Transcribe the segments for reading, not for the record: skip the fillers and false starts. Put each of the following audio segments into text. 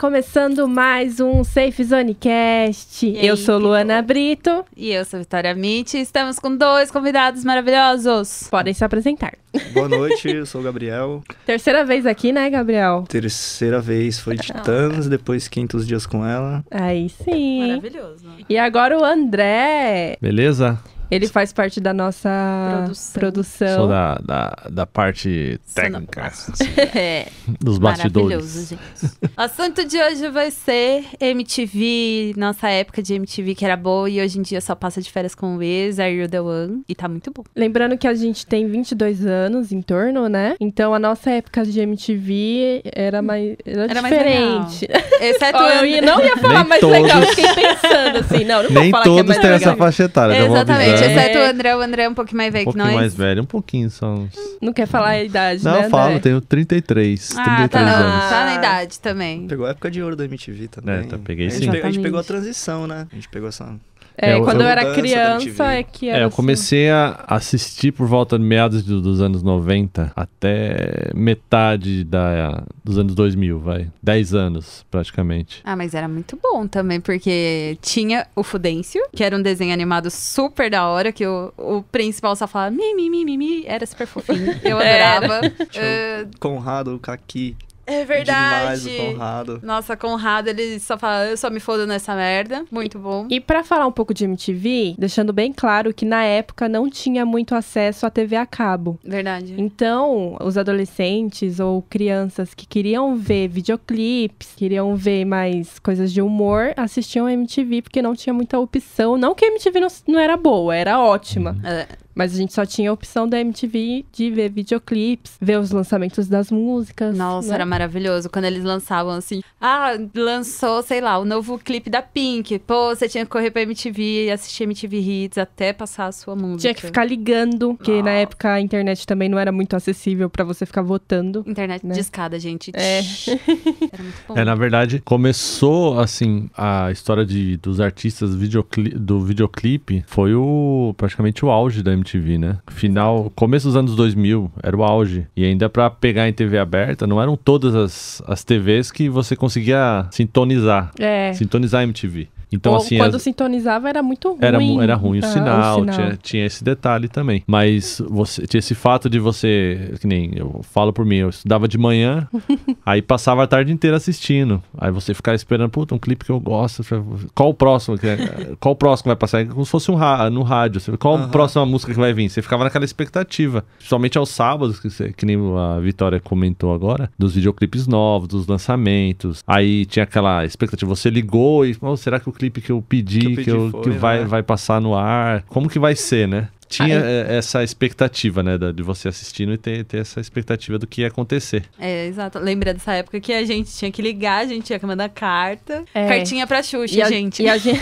começando mais um Safe Zone Cast. Eu sou Luana Brito. E eu sou Vitória Mitty. Estamos com dois convidados maravilhosos. Podem se apresentar. Boa noite, eu sou o Gabriel. Terceira vez aqui, né, Gabriel? Terceira vez, foi Titãs, depois 500 dias com ela. Aí sim. Maravilhoso. E agora o André. Beleza? Ele faz parte da nossa produção. Sou da parte técnica É. dos Maravilhoso, bastidores. gente. O assunto de hoje vai ser MTV, nossa época de MTV que era boa e hoje em dia só passa de férias com o ex, Are You The One, e tá muito bom. Lembrando que a gente tem 22 anos em torno, né? Então a nossa época de MTV era mais diferente. Exceto Eu não ia falar Nem mais todos- legal, fiquei pensando assim. Não vou Nem falar que é todos mais têm legal. essa faixa etária, já vou Exatamente, avisar. exceto o André é um pouquinho mais Um velho que pouquinho nós. mais velho, um pouquinho só. Não quer falar a idade, Não, né, eu falo, André? tenho 33 Ah, tá, anos. tá na idade também. Pegou a época de ouro da MTV também. É, tá, peguei a gente, sim. a gente Exatamente. pegou a transição, né? A gente pegou essa... É, eu- quando eu era mudança da criança MTV. é que era Eu assim. comecei a assistir por volta de meados dos anos 90 até metade dos anos 2000, vai. 10 anos, praticamente. Ah, mas era muito bom também, porque tinha o Fudêncio, que era um desenho animado super da hora, que o principal só falava mi, era super fofinho. Eu adorava. Tinha o Conrado, o Kaki. É Demais verdade. o Conrado. Nossa, Conrado, ele só fala, eu só me fodo nessa merda. Muito bom. E pra falar um pouco de MTV, deixando bem claro que na época não tinha muito acesso à TV a cabo. Verdade. Então, os adolescentes ou crianças que queriam ver videoclipes, queriam ver mais coisas de humor, assistiam a MTV porque não tinha muita opção. Não que a MTV não era boa, era ótima. É, Mas a gente só tinha a opção da MTV de ver videoclipes, ver os lançamentos das músicas. nossa, né? era maravilhoso. Quando eles lançavam assim, lançou, sei lá, o novo clipe da Pink. Pô, você tinha que correr pra MTV e assistir MTV Hits até passar a sua música. Tinha que ficar ligando, porque na época a internet também não era muito acessível pra você ficar votando. Internet né? de escada, gente. É. Era muito bom. Na verdade, começou, assim, a história dos artistas do videoclipe, foi praticamente o auge da MTV, né? Começo dos anos 2000, era o auge. E ainda pra pegar em TV aberta, não eram todas as TVs que você conseguia sintonizar. É. Sintonizar a MTV. Então, Ou assim, quando sintonizava era muito ruim. era ruim o Ah, sinal, tinha esse detalhe também. Mas tinha esse fato de você, que nem eu falo por mim, eu estudava de manhã, aí passava a tarde inteira assistindo. Aí você ficava esperando, puta, um clipe que eu gosto, qual o próximo? Qual o próximo que vai passar? Como se fosse no rádio. Qual a próxima música que vai vir? Você ficava naquela expectativa. Principalmente aos sábados, que nem a Vitória comentou agora, dos videoclipes novos, dos lançamentos. Aí tinha aquela expectativa, você ligou e, será que o clipe que eu pedi, que vai passar no ar, como que vai ser, né? Tinha essa expectativa, né, de você assistindo e ter essa expectativa do que ia acontecer. É, exato. Lembra dessa época que a gente tinha que ligar, a gente tinha que mandar carta. É. Cartinha pra Xuxa, gente. E a gente...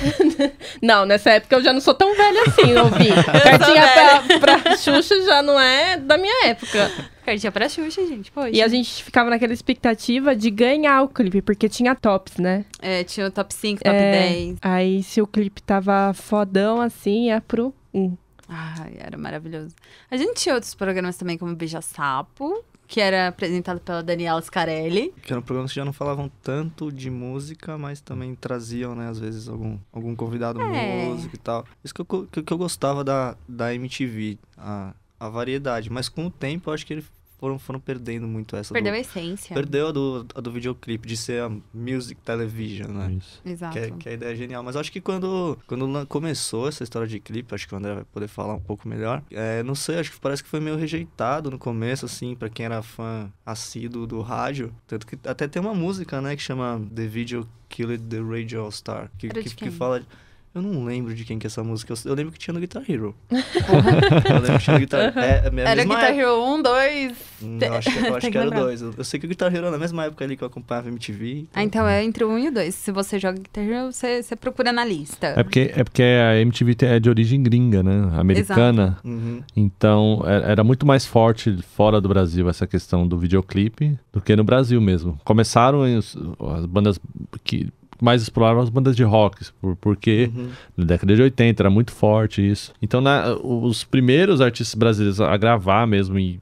Não, nessa época eu já não sou tão velha assim, ouvi. Cartinha pra Xuxa já não é da minha época. Cartinha pra Xuxa, gente. Poxa. E a gente ficava naquela expectativa de ganhar o clipe, porque tinha tops, né? É, tinha o top 5, top 10. Aí se o clipe tava fodão assim, ia pro 1. Ai, era maravilhoso. A gente tinha outros programas também, como Beija Sapo, que era apresentado pela Daniela Scarelli. Que eram programas que já não falavam tanto de música, mas também traziam, né, às vezes, algum convidado músico e tal. Isso que eu gostava da MTV, a variedade. Mas com o tempo, eu acho que eles foram perdendo muito essa. Perdeu a essência. Perdeu a do videoclipe, de ser a music television, né? Isso. Exato. Que a ideia é genial. Mas eu acho que quando começou essa história de clipe, acho que o André vai poder falar um pouco melhor. Não sei, acho que parece que foi meio rejeitado no começo, assim, pra quem era fã assíduo do rádio. Tanto que até tem uma música, né, que chama The Video Killed the Radio All Star. Que fala... Eu não lembro de quem que é essa música. Eu lembro que tinha no Guitar Hero. Eu lembro que tinha no Guitar Hero. Era Guitar Hero 1, 2... Eu acho Tem que era o lembrar. 2. Eu sei que o Guitar Hero era na mesma época ali que eu acompanhava MTV. Então é entre o 1 e o 2. Se você joga Guitar Hero, você procura na lista. É porque a MTV é de origem gringa, né? Americana. Uhum. Então, era muito mais forte fora do Brasil essa questão do videoclipe do que no Brasil mesmo. Começaram as bandas que mais exploravam as bandas de rock, porque na década de 80 era muito forte isso. Então, os primeiros artistas brasileiros a gravar mesmo e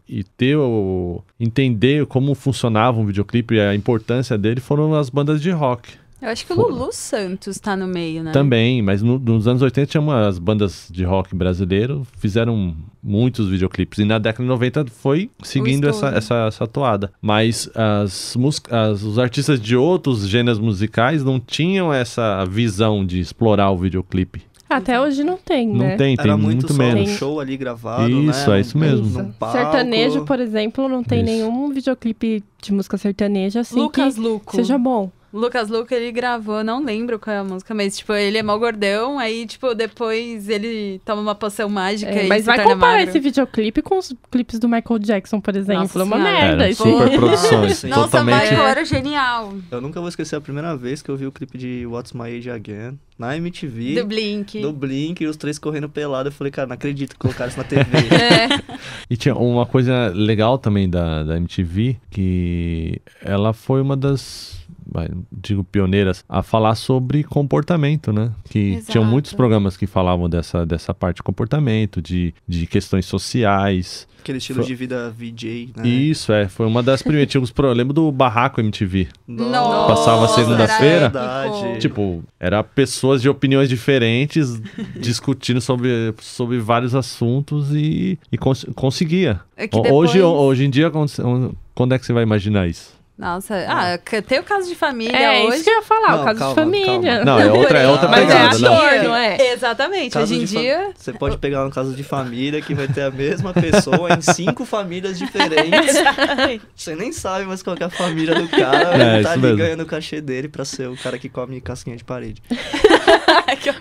entender como funcionava um videoclipe e a importância dele foram as bandas de rock. Eu acho que o Lulu Santos tá no meio, né? Também, mas nos anos 80 tinha as bandas de rock brasileiro, fizeram muitos videoclipes. E na década de 90 foi seguindo essa toada. Mas os artistas de outros gêneros musicais não tinham essa visão de explorar o videoclipe. Até hoje não tem, né? Não tem Era muito só menos. um show ali gravado, Isso, né? é isso mesmo. Num palco. Sertanejo, por exemplo, não tem Isso. nenhum videoclipe de música sertaneja assim Lucas que Luco. seja bom. Lucas Luco, ele gravou, não lembro qual é a música, mas, tipo, ele é mó gordão, aí, tipo, depois ele toma uma poção mágica e Mas se vai torna comparar magro. esse videoclipe com os clipes do Michael Jackson, por exemplo. Nossa É uma senhora. merda. Eram Isso super produções, Sim. Nossa, totalmente... Michael era genial. Eu nunca vou esquecer a primeira vez que eu vi o clipe de What's My Age Again na MTV. Do Blink. Do Blink e os três correndo pelado. Eu falei, cara, não acredito que colocaram isso na TV. E tinha uma coisa legal também da MTV, que ela foi uma das, digo, pioneiras a falar sobre comportamento, né? Que Exato. tinham muitos programas que falavam dessa parte de comportamento, de questões sociais. Aquele estilo de vida VJ, né? Isso, foi uma das primeiras. Eu lembro do Barraco MTV. Nossa, Passava segunda-feira. era épico. Tipo, era pessoas de opiniões diferentes discutindo sobre vários assuntos e conseguia. É que depois- Hoje em dia, quando é que você vai imaginar isso? Nossa, tem o Caso de Família É hoje. isso que eu ia falar, Não, o caso calma, de família. Não, é outra Mas pegada. é Não. ator, não é? Exatamente, Caso hoje em de fa- dia... Você pode pegar um caso de família que vai ter a mesma pessoa em 5 famílias diferentes. Você nem sabe mais qual que é a família do cara. Ele tá isso ali mesmo. ganhando o cachê dele pra ser o cara que come casquinha de parede.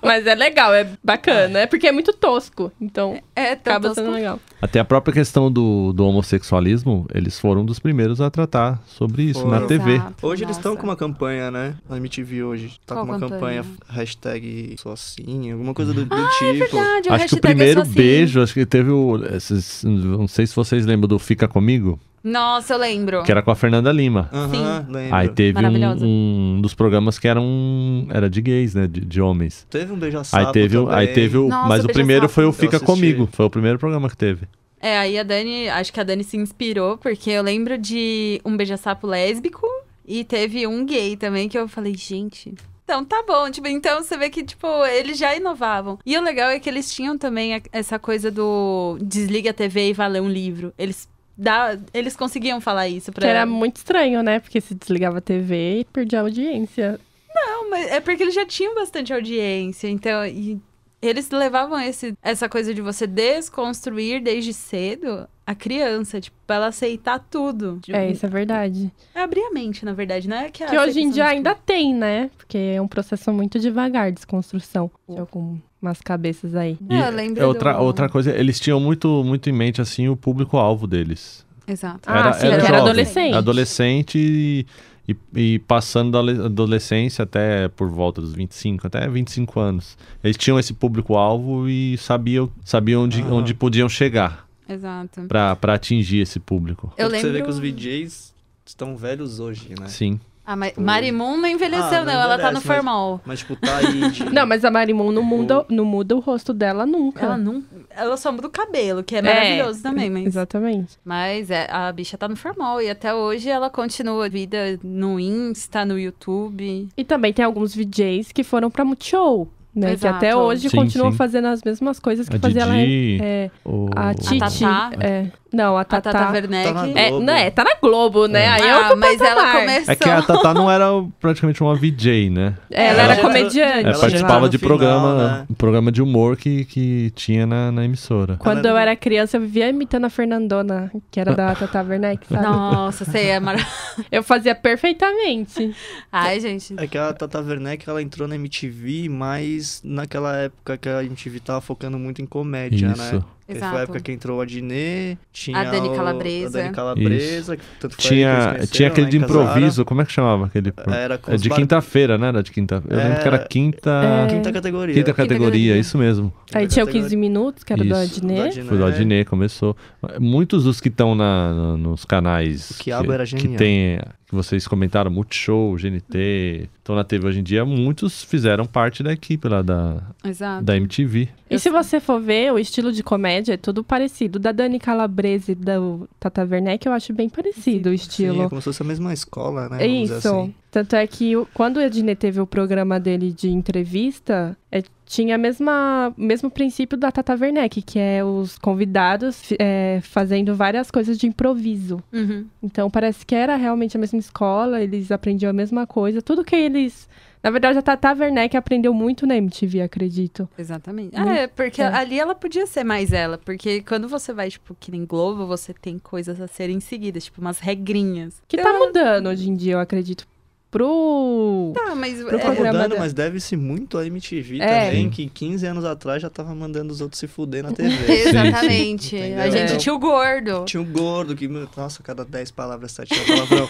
Mas é legal, é bacana. É porque é muito tosco. Então, acaba tanto sendo legal. Até a própria questão do homossexualismo, eles foram dos primeiros a tratar sobre isso Foram. na TV. Exato, Hoje eles estão nossa. com uma campanha, né? Na MTV hoje. Tá Qual com uma campanha? hashtag sou assim, alguma coisa do tipo. Verdade, Acho que o o hashtag primeiro é só assim. beijo, acho que teve não sei se vocês lembram do Fica Comigo, Nossa, eu lembro. que era com a Fernanda Lima. Aham, lembro. Aí teve Maravilhosa. um dos programas que era de gays, né? De homens. Teve um beija-sapo Aí teve o. Nossa, Mas o Beija-Sapo. primeiro foi o Eu Fica assisti. Comigo. Foi o primeiro programa que teve. Aí acho que a Dani se inspirou, porque eu lembro de um beija-sapo lésbico e teve um gay também, que eu falei, gente... Então, tá bom. Tipo, então você vê que, tipo, eles já inovavam. E o legal é que eles tinham também essa coisa do desliga a TV e vai ler um livro. Eles conseguiam falar isso pra... Que era muito estranho, né? Porque se desligava a TV e perdia a audiência. Não, mas é porque eles já tinham bastante audiência, então... E eles levavam essa coisa de você desconstruir desde cedo a criança, tipo, pra ela aceitar tudo. Tipo, Isso é verdade. é abrir a mente, na verdade, né? Que hoje em aceitação dia de ainda tem, né? Porque é um processo muito devagar, desconstrução. De algumas cabeças aí. tudo. Eu lembro Outra coisa, eles tinham muito em mente, assim, o público-alvo deles. Exato. Ah, sim, que era jovem, adolescente. Adolescente e passando da adolescência até por volta dos 25, até 25 anos. Eles tinham esse público-alvo e sabiam onde podiam chegar Exato. pra atingir esse público. Eu Você vê lembro... que os VJs estão velhos hoje, né? Sim. Mas Marimun não envelheceu, não não. Ela tá no envelhece, mas- formal. Mas, tipo, tá aí de... Não, mas a Marimun não muda o rosto dela nunca. Ela só muda o cabelo, que é maravilhoso também, mas... Exatamente. Mas a bicha tá no formal. E até hoje ela continua a vida no Insta, no YouTube. E também tem alguns VJs que foram pra Multishow, né? Que Exato. até hoje Sim, continuam sim. fazendo as mesmas coisas que A fazia ela. Didi, A Titi. Tatá. Não, a A Tata Tatá. Werneck. Tá na Globo. Tá na Globo, né? Aí é outro mas ela patamar. começou... É que a Tatá não era praticamente uma VJ, né? Ela Ela era já- comediante. Ela já Participava tá no de final, programa, né? um programa de humor que tinha na emissora. Quando eu era criança, eu vivia imitando a Fernandona, que era da Tata Werneck, sabe? Nossa, você é maravilhoso. Eu fazia perfeitamente. Ai, gente. É que a Tata Werneck, ela entrou na MTV, mas naquela época que a MTV tava focando muito em comédia, Isso. né? Que Exato. foi a época que entrou a Dinê, tinha A Dani Calabresa. A Dani Calabresa, que tanto foi aí que Tinha eles conheceram, aquele né, de em Casara. improviso, como é que chamava aquele? Era com É os de quinta-feira, né? Era de quinta. Eu lembro que era quinta Quinta categoria. quinta categoria, isso mesmo. Aí tinha o 15 minutos, que era do Isso. Adnet. Da Adnet. Foi do Adnet, começou. Muitos dos que estão nos canais O Quiabo era que genial. que vocês comentaram, Multishow, GNT, estão na TV hoje em dia, muitos fizeram parte da equipe lá Exato. da MTV. E se você for ver, o estilo de comédia é tudo parecido. Da Dani Calabrese e da Tata Werneck, eu acho bem parecido o Sim, estilo. é como se fosse a mesma escola, né? Vamos dizer Isso. assim. Tanto é que quando o Ednei teve o programa dele de entrevista, tinha o mesmo princípio da Tata Werneck, que é os convidados fazendo várias coisas de improviso. Uhum. Então parece que era realmente a mesma escola, eles aprendiam a mesma coisa. Tudo que eles... Na verdade, a Tata Werneck aprendeu muito na MTV, acredito. Exatamente. Muito. Porque ali ela podia ser mais ela. Porque quando você vai, tipo, que nem Globo, você tem coisas a serem seguidas, tipo, umas regrinhas. Que tá mudando hoje em dia, eu acredito. Tá, mas... Tá programa mudando, dela. mas deve-se muito a MTV É. também, que 15 anos atrás já tava mandando os outros se fuder na TV. Exatamente. Sim, A gente entendeu? tinha o gordo. Tinha um gordo que, nossa, cada 10 palavras 7 é palavrão.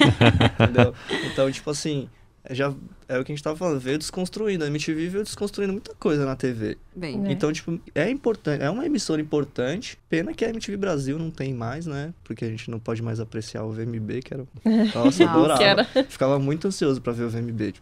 Entendeu? Então, tipo assim, já é o que a gente tava falando, veio desconstruindo. A MTV veio desconstruindo muita coisa na TV. Bem, É. Então, tipo, é importante, é uma emissora importante. Pena que a MTV Brasil não tem mais, né? Porque a gente não pode mais apreciar o VMB, que era. Nossa, adorava. Que era. Ficava muito ansioso pra ver o VMB.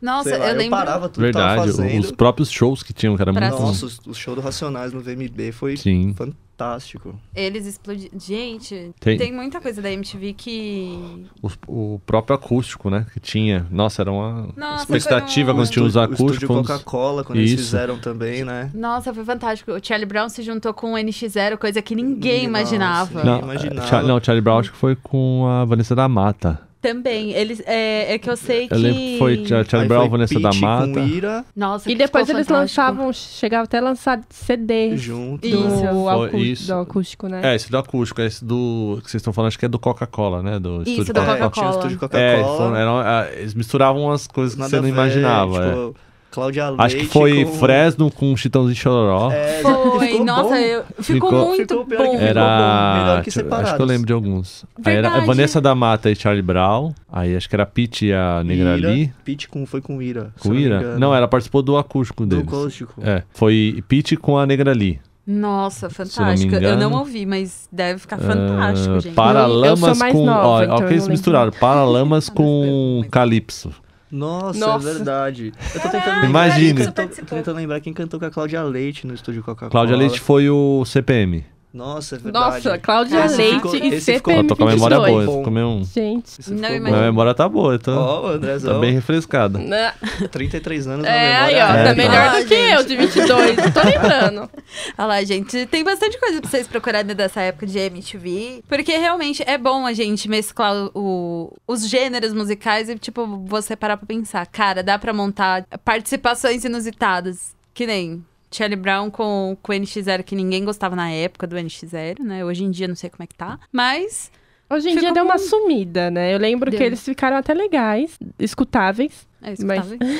Nossa, sei lá, eu lembro... parava tudo que tava Verdade, fazendo. os próprios shows que tinham, que era Pra muito... Nossa, o show do Racionais no VMB foi Sim. fantástico. Eles explodiram. Gente, Tem- tem muita coisa da MTV que... O próprio acústico, né? Que tinha. Nossa, era uma Nossa, expectativa foi um- quando tinha os O estúdio acústicos. Coca-Cola, quando eles Isso. fizeram também, né? Nossa, foi fantástico. O Charlie Brown se juntou com o NX0, coisa que ninguém Nossa, imaginava. ninguém Não, imaginava. Não, Charlie Brown acho que foi com a Vanessa da Mata. Também. Eles, é que eu sei que... Eu lembro que foi Charlie Aí Brown, foi Vanessa da Pitty Mata. com Ira Nossa, E que depois ficou eles fantástico. lançavam, chegavam até a lançar CD junto. Isso. do Foi, acústico, né? Esse do acústico, esse do que vocês estão falando, acho que é do Coca-Cola, né? Do Isso, estúdio da Coca-Cola. Coca-Cola. Tinha o estúdio É, Coca-Cola. eles misturavam as coisas que nada você não a ver, imaginava. é. Tipo, Cláudia Leite Acho que foi com... Fresno com Chitãozinho Chororó. É, Foi, ficou nossa, bom. ficou muito ficou pior que bom. ficou. Era. melhor que Acho que eu separados. lembro de alguns. Aí era Verdade. Vanessa da Mata e Charlie Brown. Aí acho que era Pitty e a Negra Lee. Pitty foi com Ira. se Com eu me Ira? engano. Não, ela participou do acústico do deles. acústico. É, foi Pitty com a Negra Lee. Nossa, fantástico. Eu engano. não ouvi, mas deve ficar fantástico, gente. Paralamas Eu sou mais com. nova, Ó, então ó, eu que eles não misturaram. Paralamas com Calypso. Nossa, Nossa. é verdade. Eu tô Caraca, tentando Imagine. lembrar. Calypso Tô tentando lembrar quem cantou com a Cláudia Leite no estúdio Coca-Cola. Cláudia Leite foi o CPM. Nossa, é verdade. Nossa, Cláudia Esse Leite ficou- e esse ficou- Ó, CPM tô com a memória 22. boa. Bom. Tô com meu... Gente. Isso Não ficou imagino. bom. Minha memória tá boa, eu tô, Ó, o Andrezão. tá bem refrescada. Né? 33 anos É, na aí, memória. ó, É, tá tá. melhor do que eu, de 22. Tô lembrando. Olha lá, gente, tem bastante coisa pra vocês procurarem dessa época de MTV. Porque realmente é bom a gente mesclar os gêneros musicais e, tipo, você parar pra pensar. Cara, dá pra montar participações inusitadas. Que nem Charlie Brown com o NX0, que ninguém gostava na época do NX0, né? Hoje em dia não sei como é que tá. Mas Hoje em dia Ficou deu uma bom. sumida, né? Eu lembro Deu. que eles ficaram até legais, escutáveis. é isso Mas- que tava.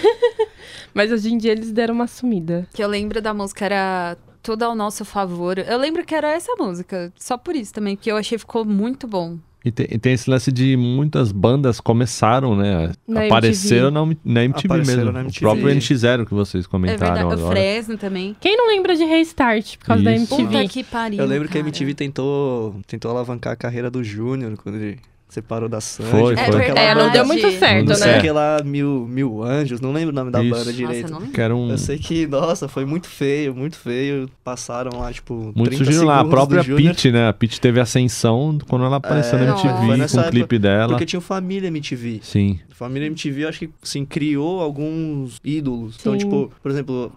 Mas hoje em dia eles deram uma sumida. Que eu lembro da música era Tudo ao Nosso Favor. Eu lembro que era essa música. Só por isso também, porque eu achei que ficou muito bom. E tem esse lance de muitas bandas começaram, né? Na Apareceram na MTV Apareceram mesmo. na O MTV. próprio NX0 que vocês É comentaram verdade. O agora. Fresno também. Quem não lembra de Restart por causa da Isso. MTV? Puta que pariu. Eu lembro que a cara. MTV tentou alavancar a carreira do Júnior quando ele separou da Sandy. Foi, com foi. aquela verdade. É, não deu muito certo, Não sei né? o que lá, mil anjos, não lembro o nome da Isso. banda Nossa, direito. não lembro. Que era um... Eu sei que, nossa, foi muito feio. Passaram lá, tipo, Muitos 30 surgiram lá. A segundos própria do Júnior. Pitty, né? A Pitty teve ascensão quando ela apareceu na É, MTV foi com nessa o clipe dela. Porque tinha o Família MTV. Sim. Família MTV, eu acho que, assim, criou alguns ídolos. Então, Sim. tipo, por exemplo,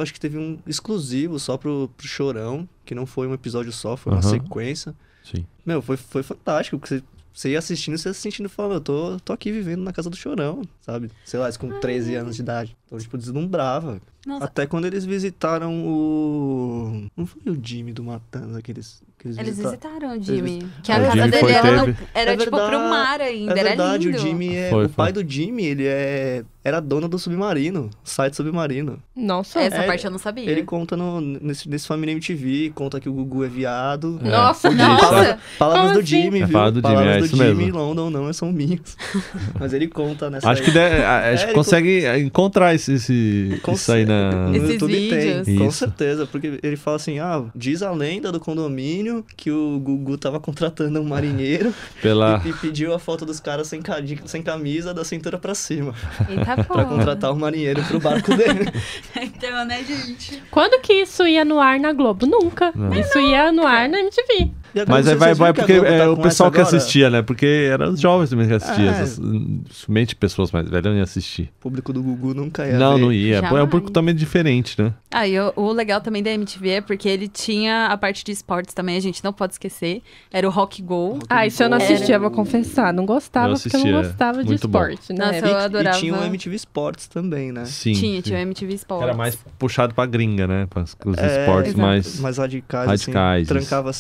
acho que teve um exclusivo só pro Chorão, que não foi um episódio só, foi uma Aham. sequência. Sim. Meu, foi fantástico, porque você ia assistindo, você ia se sentindo e falando, eu tô aqui vivendo na casa do Chorão, sabe? Sei lá, isso com 13 anos de idade. Então, tipo, deslumbrava. Nossa, Até quando eles visitaram o... Não foi o Jimmy do Matanza que eles eles visitaram? visitaram o Jimmy. Eles- Que a O casa Jimmy dele foi, era, teve. era É tipo verdade, pro mar ainda. É verdade, era lindo. o Jimmy Foi. o pai do Jimmy, ele era dono do Submarino, site Submarino. Nossa. Essa É, parte eu não sabia. Ele conta nesse Família MTV, conta que o Gugu é viado. Nossa, Isso, nossa. Palavras Como do assim? Jimmy, É, viu? palavras do Jimmy, Palavras é do isso Jimmy, mesmo. London não são minhas. Mas ele conta nessa Acho que a gente ele consegue encontrar isso aí No Esses YouTube vídeos. tem, com Isso. certeza. Porque ele fala assim, diz a lenda do condomínio que o Gugu tava contratando um marinheiro e pediu a foto dos caras sem camisa, da cintura pra cima. Eita, Pra pô. contratar um marinheiro pro barco dele. Então, né, gente? Quando que isso ia no ar na Globo? Nunca. Não. Isso ia no ar na MTV. E agora, Mas aí vocês vai viram que a porque Globo tá o com pessoal essa que agora? assistia, né? Porque eram os jovens também que assistiam. É. Somente pessoas mais velhas não iam assistir. O público do Gugu nunca ia Não, ver. não ia. Pô, é um Jamais. pouco também diferente, né? Ah, e o legal também da MTV é porque ele tinha a parte de esportes também, a gente não pode esquecer. Era o Rock Go. Ah, isso eu não assistia, vou confessar. Não gostava Eu porque eu não assistia, gostava de muito bom. esporte, né? Nossa, eu adorava. E tinha o MTV Sports também, né? Sim. Tinha sim. o MTV Sports. Era mais puxado pra gringa, né? Para os É, esportes exato. mais radicais, radicais. assim. Trancava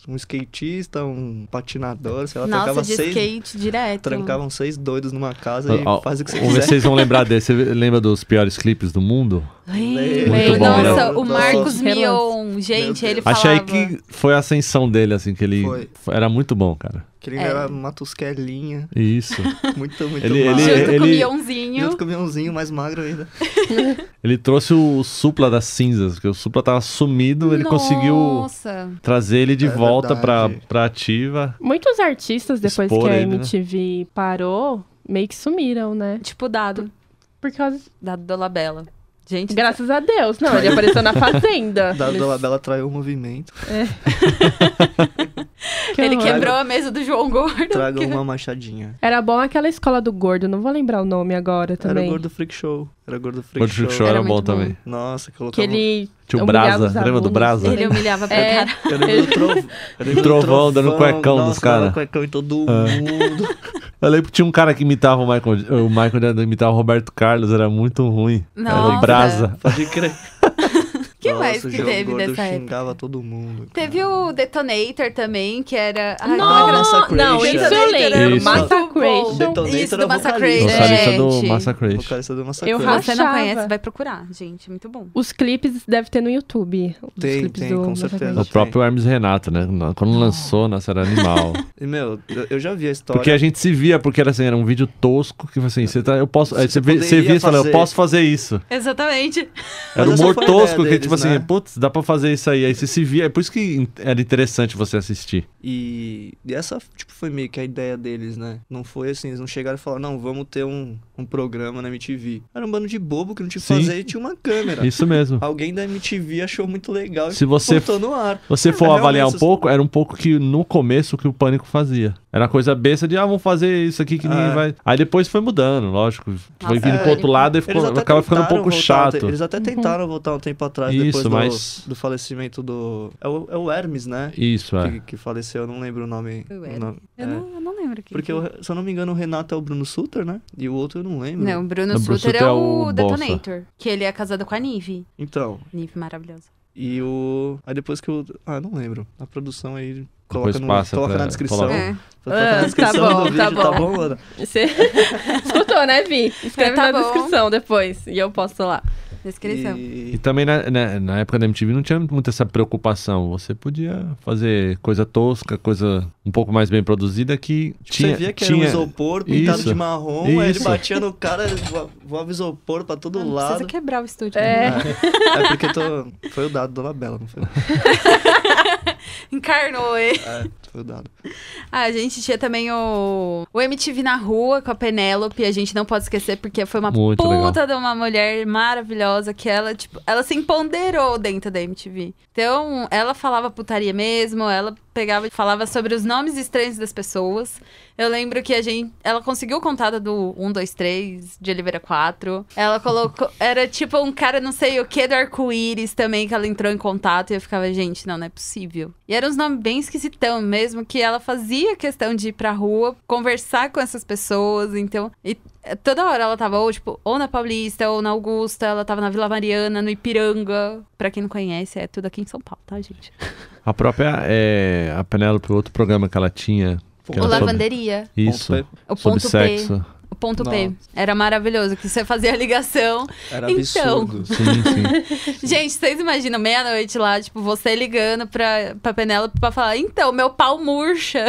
um skatista, um patinador, sei lá, Nossa, trancava de 6... skate direto. Trancavam 6 doidos numa casa Ó, e faz o que você Vamos ver quiser. se vocês vão lembrar desse. Você lembra dos piores clipes do mundo? Muito bom, Nossa, né? o Marcos Nossa. Mion, gente, Meu ele Deus. falava... Achei que foi a ascensão dele, assim, que ele. Foi. Era muito bom, cara. Que ele É. era uma tosquelinha, Isso. muito Ele- magro. Junto com o ele- Mionzinho. Junto com o Mionzinho, mais magro ainda. Ele trouxe o Supla das cinzas, porque o Supla tava sumido, ele conseguiu Nossa. trazer ele de É volta verdade. pra ativa. Muitos artistas, depois Expor que a ele, né? MTV parou, meio que sumiram, né? Tipo, Dado. Por causa... Dado Dolabella. Gente, Graças a Deus. Não, ele apareceu na Fazenda. Da Dolabella traiu o movimento. Que ele horror. quebrou a mesa do João Gordo. Traga que- uma machadinha. Era bom aquela escola do gordo, não vou lembrar o nome agora Era também. o Gordo Freak Show. Era o Gordo Freak Gordo Show. Freak Show era Era bom muito bom. também. Nossa, Que colocava... ele Tinha o humilhava Brasa, os lembra do alunos. Brasa? Ele humilhava pra É. cara. Eu lembro do Trovão. Eu lembro do Trovão dando cuecão Nossa, nos cara. dando cuecão em todo mundo. Eu lembro que tinha um cara que imitava o Michael imitava o Roberto Carlos, era muito ruim. Era Nossa. o Brasa. Pode crer. Que Nossa, mais o que João teve Gordo nessa época? xingava todo mundo. Teve o Detonator também, que era... Ai, Massacration. Não, isso eu lembro. Isso. Massacration. Detonator Isso, era do Massacration. Vocalista do Gente. Massacration. Vocalista do Eu Massacration. Se você não rachava. conhece, vai procurar, gente. É muito bom. Os clipes deve ter no YouTube. Os Tem, clipes tem, do com Massacration. certeza. O próprio Hermes e Renato, né? Quando lançou, nossa, era animal. E, meu, eu já vi a história. Porque a gente se via, porque era assim, era um vídeo tosco, que assim, eu posso. Aí você poderia via e falava, eu fazer. posso fazer isso. Exatamente. Era Mas um humor essa foi a tosco, ideia que tipo deles, assim, né? putz, dá pra fazer isso aí. Aí você se via, é por isso que era interessante você assistir. E essa, tipo, foi meio que a ideia deles, né? Não foi assim, eles não chegaram e falaram, não, vamos ter um programa na MTV. Era um bando de bobo que não tinha o que Sim. fazer e tinha uma câmera. Isso mesmo. Alguém da MTV achou muito legal Se e você botou no ar. Você for É, avaliar um realmente, pouco, era um pouco que no começo que o Pânico fazia. Era coisa besta de, vamos fazer isso aqui que ninguém É. vai. Aí depois foi mudando, lógico. Foi Nossa, vindo pro outro lado e ficou, Eles até acaba ficando um tentaram pouco voltar, chato. Eles até tentaram voltar um tempo atrás, Isso, depois mas- do falecimento do... É o Hermes, né? Isso, é. Que faleceu, eu não lembro o nome. Foi o o Hermes. nome. Eu não lembro quem Porque, foi. se eu não me engano, o Renato é o Bruno Sutter, né? E o outro eu não lembro. Não, o Bruno O Bruno Sutter Sutter é é o o Detonator. Que ele é casado com a Nive. Então, Nive maravilhosa. e o... Aí depois que eu... Ah, não lembro. A produção aí... Depois passa coloca pra na descrição. falar. É. Coloca Ah, na descrição tá bom, do vídeo, tá bom. tá bom, Ana? Você escutou, né, Vi? Escreve Tá na bom. descrição depois. E eu posto lá. Descrição. E também na época da MTV não tinha muito essa preocupação. Você podia fazer coisa tosca, coisa um pouco mais bem produzida que tinha. Você via que era um isopor pintado Isso. de marrom, aí ele Isso. batia no cara, voava isopor pra todo Não lado. precisa quebrar o estúdio. É. É porque foi o dado da Labela, não foi? Encarnou ele. É, foi o dado. Ah, a gente tinha também o MTV na rua com a Penélope. A gente não pode esquecer porque foi uma Muito puta de uma mulher maravilhosa que ela, tipo, ela se empoderou dentro da MTV. Então, ela falava putaria mesmo, ela pegava e falava sobre os nomes estranhos das pessoas. Eu lembro que ela conseguiu o contato do 123 de Oliveira 4. Ela colocou, era tipo um cara não sei o que do arco-íris também que ela entrou em contato e eu ficava, gente, não é possível. E eram uns nomes bem esquisitão mesmo, que ela fazia questão de ir pra rua, conversar com essas pessoas, então... E toda hora ela tava ou na Paulista, ou na Augusta, ela tava na Vila Mariana, no Ipiranga. Pra quem não conhece, é tudo aqui em São Paulo, tá, gente? A própria a Penélope, outro programa que ela tinha. Que O era sobre- Lavanderia, Isso. Ponto o Sobre ponto sexo. P. O ponto P. Nossa. Era maravilhoso, que você fazia a ligação. Era Então. absurdo. Sim, sim. Gente, vocês imaginam meia-noite lá, tipo, você ligando pra Penélope pra falar, então, meu pau murcha,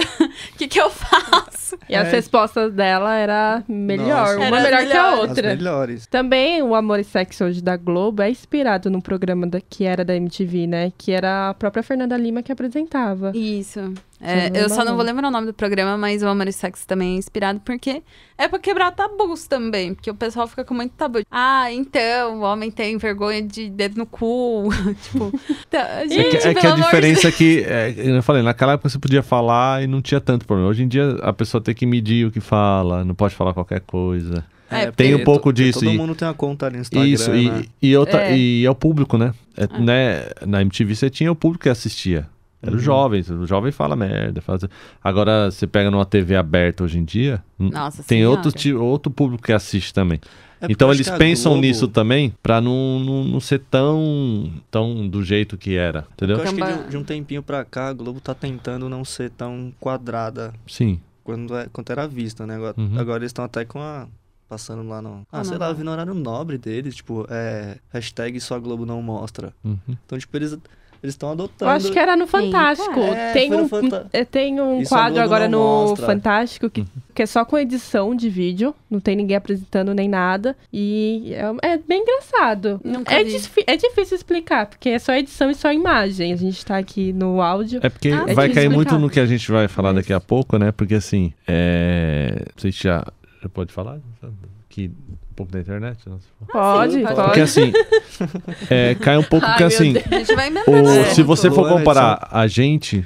o que eu faço? isso. E as respostas dela era melhor, Nossa. uma Era melhor que a melhor. As outra. melhores. Também o Amor e Sexo hoje da Globo é inspirado num programa que era da MTV, né? Que era a própria Fernanda Lima que apresentava. Isso. Você não Eu só lembra, não não? vou lembrar o nome do programa, mas o Amor e Sexo também é inspirado porque é pra quebrar tabus também. Porque o pessoal fica com muito tabu. Ah, então, o homem tem vergonha de dedo no cu. Tipo, tá, gente, É que pelo a amor de diferença é que, eu falei, naquela época você podia falar e não tinha tanto problema. Hoje em dia a pessoa tem que medir o que fala, não pode falar qualquer coisa. É, Tem porque um pouco porque disso. Todo e- mundo tem uma conta ali no Instagram, Isso, né? e é o público, né? Né? Na MTV você tinha o público que assistia. Era os jovens, o jovem fala merda. Agora você pega numa TV aberta hoje em dia, Nossa tem Senhora. outro público que assiste também. É porque Então eu acho eles que a pensam Globo- nisso também pra não ser tão do jeito que era, entendeu? Eu acho que Então, de um tempinho pra cá, a Globo tá tentando não ser tão quadrada Sim. quanto era vista, né? Agora, Uhum. agora eles estão até com a... Passando lá no... sei lá, não. vi no horário nobre deles, tipo, hashtag só a Globo não mostra. Uhum. Então, tipo, eles estão Eu adotando... acho que era no Fantástico. É, foi no Tem um Isso a quadro Globo agora não no mostra. Fantástico que é só com edição de vídeo. Não tem ninguém apresentando nem nada. E é bem engraçado. Nunca É, vi. é difícil explicar, porque é só edição e só imagem. A gente tá aqui no áudio. É porque Ah, vai sim, cair explicado. muito no que a gente vai falar daqui a pouco, né? Porque assim, você já pode falar? Que um pouco da internet? Não? Pode, sim, pode. Porque assim, cai um pouco Ai, porque meu assim, Deus. A gente vai inventar. se você for Boa, comparar a gente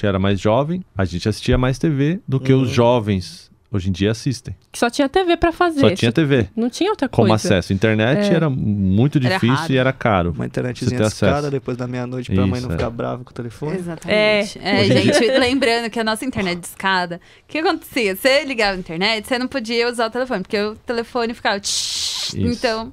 era mais jovem, a gente assistia mais TV do que os jovens hoje em dia assistem. Só tinha TV pra fazer. Só tinha TV. Não tinha outra Como coisa. acesso. Internet era muito Era difícil raro. e era caro. Uma Você internetzinha ter escada acesso. depois da meia-noite pra mãe Isso, não é. ficar brava com o telefone. Exatamente. Gente, lembrando que a nossa internet de escada, o que acontecia? Você ligava a internet, você não podia usar o telefone, porque o telefone ficava... Então,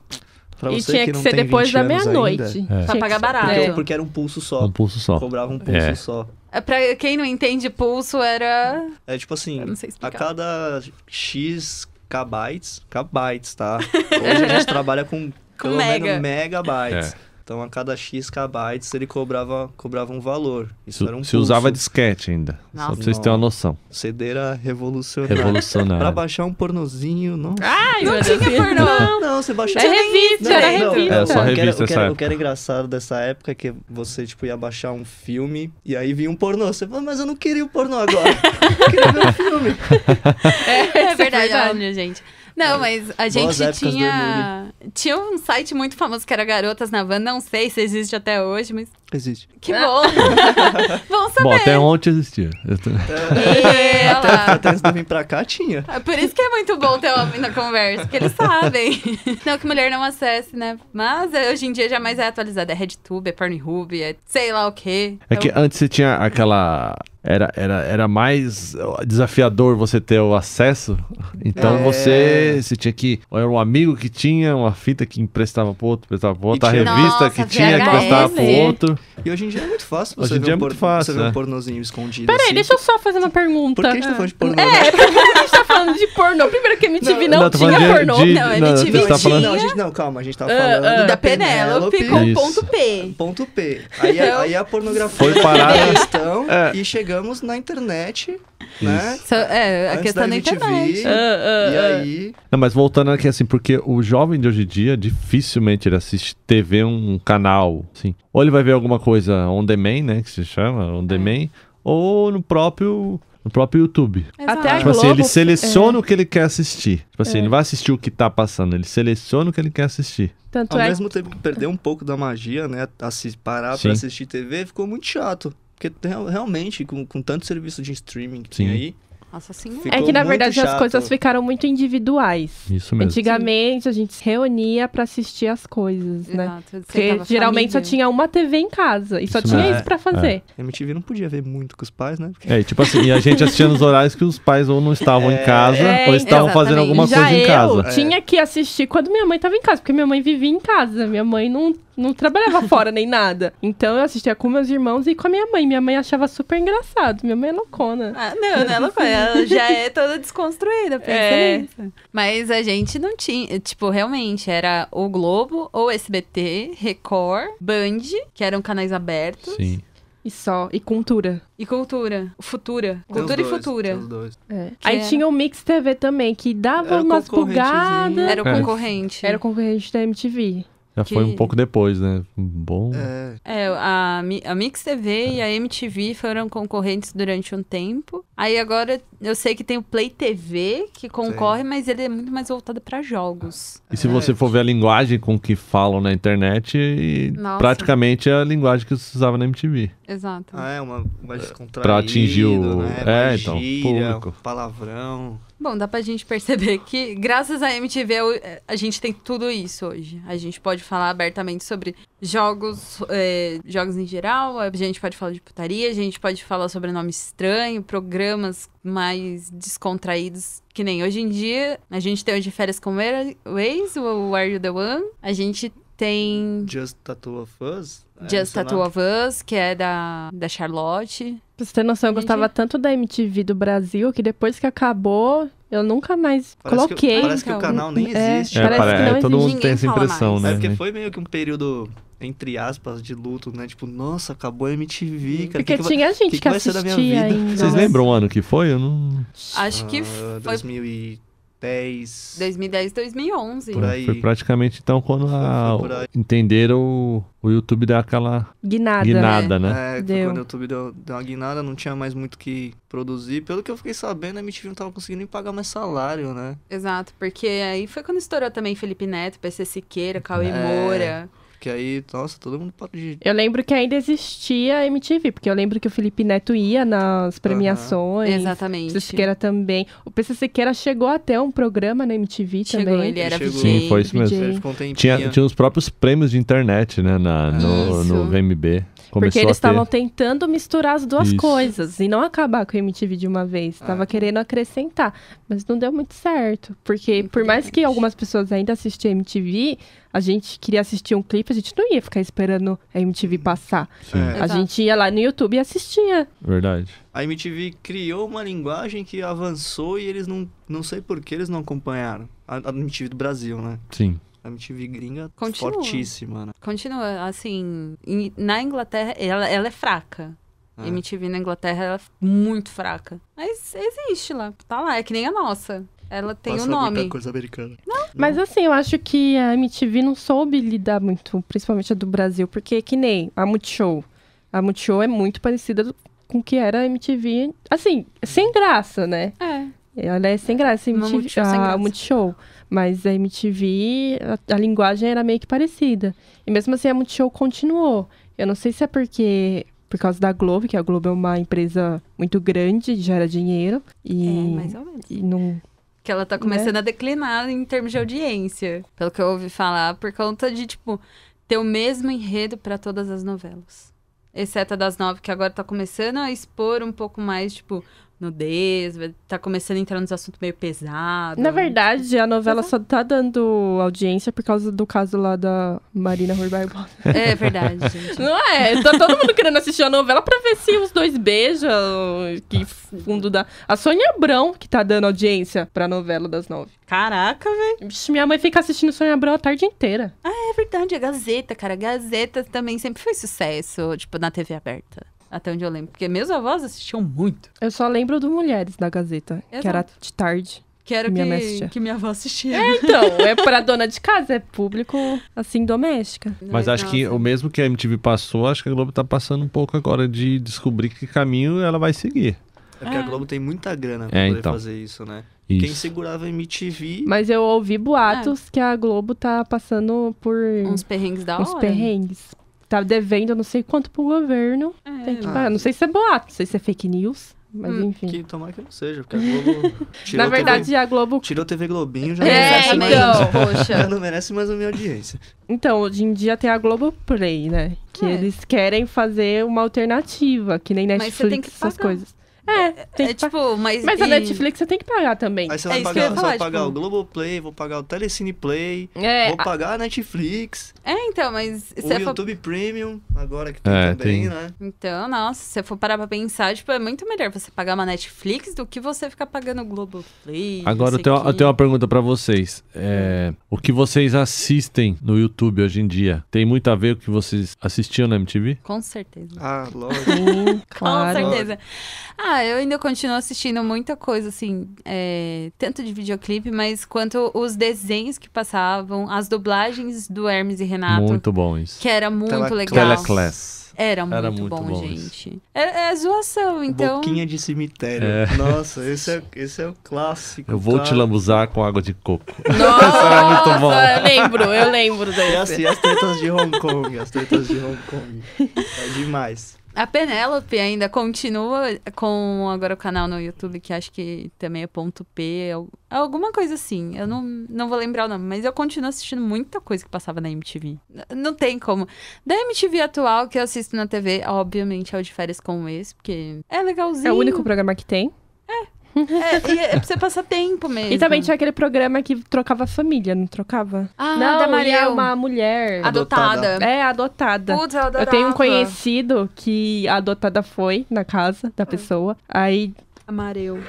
Pra E você tinha que que não ser tem depois 20 da anos meia-noite. ainda, É. pra pagar barato. Porque era um pulso só. Um pulso só. Cobrava um pulso É. só. Pra quem não entende pulso, era... É tipo assim, Eu não sei a explicar. cada X kbytes, tá? Hoje a gente trabalha com pelo mega. menos megabytes. É. Então a cada X kbytes ele cobrava um valor. Isso era um Se pulso. usava disquete ainda. Só Nossa. pra vocês terem uma noção. CD era revolucionário. Pra Revolucionário. baixar um pornozinho, não. Ai, Não meu tinha Deus. pornô. Não, você baixava. É revista, era revista. É, só o que revista essa o que era engraçado dessa época é que você, tipo, ia baixar um filme e aí vinha um pornô. Você fala, mas eu não queria o pornô agora. Eu queria ver o filme. É verdade, verdade. olha, gente. Não, mas a gente épocas do tinha um site muito famoso que era Garotas na Van. Não sei se existe até hoje, mas Existe. que bom. Bom saber. Bom, até ontem existia. E, olha lá. Até antes de eu vir pra cá, tinha. É por isso que é muito bom ter homem na conversa, porque eles sabem. Não que mulher não acesse, né? Mas hoje em dia já mais é atualizado. É RedTube, é Pornhub, é sei lá o quê. É que antes você tinha aquela... Era mais desafiador você ter o acesso. Então É. você tinha que... Era um amigo que tinha uma fita que emprestava pro outro, emprestava pro outro. A tinha- revista Nossa, que tinha que VHS. emprestava pro outro. E hoje em dia é muito fácil Hoje você em ver dia um é muito fácil, você ver né? um pornozinho escondido. Peraí, assim. deixa eu só fazer uma pergunta. Por que a gente tá falando de pornô? É, por que a gente tá falando de pornô? Primeiro que a MTV não, tô tinha falando pornô. Não, MTV você tá falando... Não, calma, a gente tava falando Da Penélope com Isso. ponto P. Ponto P. Aí a pornografia Foi parada. a questão É. e chegamos na internet, né? A Antes questão da da MTV, internet. E aí... Não, mas voltando aqui assim, porque o jovem de hoje em dia, dificilmente ele assiste TV, um canal, assim. Ou ele vai ver alguma coisa on demand, né, que se chama, on demand, ou no próprio YouTube. Até a Tipo assim, Globo, ele seleciona o que ele quer assistir. Tipo assim, ele não vai assistir o que tá passando, ele seleciona o que ele quer assistir. Tanto Ao é mesmo tempo que perdeu um pouco da magia, né? Parar Sim. pra assistir TV ficou muito chato. Porque realmente, com tanto serviço de streaming que Sim. tem aí, Nossa senhora. Ficou É que, na muito verdade, as chato. coisas ficaram muito individuais. Isso mesmo. Antigamente, a gente se reunia pra assistir as coisas, né? Exato. Porque Sentava geralmente só família. tinha uma TV em casa. E só Isso tinha mesmo. isso pra fazer. a MTV não podia ver muito com os pais, né? Porque É, e tipo assim, e a gente assistia nos horários que os pais ou não estavam em casa, ou estavam fazendo exatamente. alguma Já coisa em eu casa. tinha que assistir quando minha mãe tava em casa, porque minha mãe vivia em casa. Minha mãe não trabalhava fora nem nada. Então eu assistia com meus irmãos e com a minha mãe. Minha mãe achava super engraçado. Minha mãe é loucona. Ah, não, ela já é toda desconstruída, pensa É. nisso. Mas a gente não tinha, tipo, realmente, era o Globo, ou SBT, Record, Band, que eram canais abertos. Sim. E só. E cultura. E cultura. Futura. Tem os Cultura e dois, futura. tem os dois. É. Que Aí era- tinha o Mix TV também, que dava Era umas concorrentezinho. bugadas. Era o É. concorrente. Era o concorrente da MTV. Já foi Que- um pouco depois, né? Bom. A Mix TV e a MTV foram concorrentes durante um tempo. Aí agora eu sei que tem o Play TV que concorre, mas ele é muito mais voltado pra jogos. E se você for ver a linguagem com que falam na internet, Nossa. praticamente é a linguagem que se usava na MTV. Exato. Ah, é uma mais descontraído, Pra atingir o- né? é, Mais então, gíria, público. palavrão. Bom, dá pra gente perceber que, graças à MTV, a gente tem tudo isso hoje. A gente pode falar abertamente sobre jogos, jogos em geral, a gente pode falar de putaria, a gente pode falar sobre nome estranho, programas mais descontraídos, que nem hoje em dia. A gente tem o De Férias com Waze, o Are You The One? A gente tem Just Tattoo of Us. Just Tattoo of Us, que é da Charlotte. Pra você ter noção, eu Gente. gostava tanto da MTV do Brasil que depois que acabou, eu nunca mais coloquei. Parece que o Então. canal nem É, existe. parece que não todo mundo existe. tem essa Ninguém fala impressão, mais. né? É porque foi meio que um período, entre aspas, de luto, né? Tipo, nossa, acabou a MTV, cara. Porque que tinha gente que que vai ser da minha assistia vida? ainda. Vocês lembram o ano que foi? Eu não. Acho que foi 2010. 2010, 2011. Por aí. Foi praticamente então quando Foi por aí. entenderam o YouTube dar aquela Guinada. guinada, né? É, foi Deu. quando o YouTube deu uma guinada, não tinha mais muito o que produzir. Pelo que eu fiquei sabendo, a MTV não tava conseguindo nem pagar mais salário, né? Exato, porque aí foi quando estourou também Felipe Neto, PC Siqueira, Cauê É. Moura. Porque aí, nossa, todo mundo pode... Eu lembro que ainda existia a MTV, porque eu lembro que o Felipe Neto ia nas premiações. Exatamente. O Siqueira também. O PC Siqueira chegou até um programa na MTV Chegou, também. ele era Chegou. VJ. Sim, foi isso mesmo. VJ. Ele ficou um tempinho. Tinha os próprios prêmios de internet, né? No Isso. VMB. Porque Começou eles a ter. estavam tentando misturar as duas Isso. coisas e não acabar com a MTV de uma vez. Tava querendo acrescentar, mas não deu muito certo. Porque por mais que algumas pessoas ainda assistiam a MTV, a gente queria assistir um clipe, a gente não ia ficar esperando a MTV passar. Sim, É. A Exato. gente ia lá no YouTube e assistia. verdade. A MTV criou uma linguagem que avançou e eles não sei por que eles não acompanharam. A MTV do Brasil, né? Sim. A MTV gringa Continua. fortíssima, né? Continua, assim, na Inglaterra, ela é fraca. Ah. MTV na Inglaterra, ela é muito fraca. Mas existe lá, tá lá, é que nem a nossa. Ela tem Passa um nome. muita coisa americana. Mas assim, eu acho que a MTV não soube lidar muito, principalmente a do Brasil, porque que nem a Multishow. A Multishow é muito parecida com o que era a MTV, assim, sem graça, né? É. Ela é sem graça, Uma Multishow sem a graça. Multishow. Mas a MTV, a linguagem era meio que parecida. E mesmo assim, a Multishow continuou. Eu não sei se é por causa da Globo, que a Globo é uma empresa muito grande, gera dinheiro. E, Mais ou menos. e não... Que ela tá começando a declinar em termos de audiência. Pelo que eu ouvi falar, por conta de, tipo, ter o mesmo enredo pra todas as novelas. Exceto a das 9, que agora tá começando a expor um pouco mais, tipo, nudez, tá começando a entrar nos assuntos meio pesados. Na verdade, a novela só tá dando audiência por causa do caso lá da Marina Rui Barbosa. É verdade, gente. Não é? Tá todo mundo querendo assistir a novela pra ver se os dois beijam. Que fundo da... A Sônia Abrão que tá dando audiência pra novela das 9. Caraca, velho. Vixe, minha mãe fica assistindo Sônia Abrão a tarde inteira. É verdade, a Gazeta, cara. A Gazeta também sempre foi sucesso, tipo, na TV aberta. Até onde eu lembro. Porque meus avós assistiam muito. Eu só lembro do Mulheres da Gazeta, que Exato. era de tarde. Que era o Minha mãe assistia. que minha avó assistia. Então, é pra dona de casa, é público, assim, doméstica. Mas acho que nossa. o mesmo que a MTV passou, acho que a Globo tá passando um pouco agora de descobrir que caminho ela vai seguir. É porque a Globo tem muita grana pra É, poder então. fazer isso, né? Isso. Quem segurava a MTV... Mas eu ouvi boatos que a Globo tá passando por Uns perrengues da uns hora. perrengues. Tá devendo não sei quanto pro governo. É. Tem que pagar. Não sei se é boato, não sei se é fake news, mas enfim. Que tomara que não seja, porque a Globo... tirou Na verdade, a Globo... Tirou TV Globinho, já É, não merece então. mais... Já Poxa. não merece mais a minha audiência. Então, hoje em dia tem a Globo Play, né? Que É. eles querem fazer uma alternativa, que nem Mas você tem Netflix, que essas pagar. coisas. Tem É que tipo, Mas a Netflix você tem que pagar também. Aí você É vai isso que eu ia pagar, falar, pagar tipo- o Globoplay, vou pagar o Telecine Play, É, vou pagar a Netflix, então, mas o se for... YouTube Premium, agora que tem É, também, tem. né? Então, nossa, se você for parar pra pensar, tipo, é muito melhor você pagar uma Netflix do que você ficar pagando o Globoplay. Agora não eu sei tenho, quê. eu tenho uma pergunta pra vocês. O que vocês assistem no YouTube hoje em dia tem muito a ver com o que vocês assistiam na MTV? Com certeza. Ah, lógico. claro. Com certeza. Eu ainda continuo assistindo muita coisa, assim, tanto de videoclipe, mas quanto os desenhos que passavam, as dublagens do Hermes e Renato, Muito bom isso. que era muito Teleclass. legal. Teleclass. Era muito muito bom, bom gente. É zoação, então... Boquinha de cemitério. É. Nossa, esse é o clássico. Eu vou te clássico. lambuzar com água de coco. Nossa, era muito bom. Eu lembro E desse. assim, as tretas de Hong Kong, É demais. A Penélope ainda continua com agora o canal no YouTube, que acho que também é ponto P, alguma coisa assim. Eu não vou lembrar o nome, mas eu continuo assistindo muita coisa que passava na MTV. Não tem como. Da MTV atual que eu assisto na TV, obviamente é o de Férias com o Ex, porque é legalzinho. É o único programa que tem. E é pra você passar tempo mesmo. E também tinha aquele programa que trocava família, não trocava? Ah, não, da e é Mariel. uma mulher. Adotada. É, adotada. Putz, eu adorava. Eu tenho um conhecido que a adotada foi na casa da pessoa. Aí Amarelo.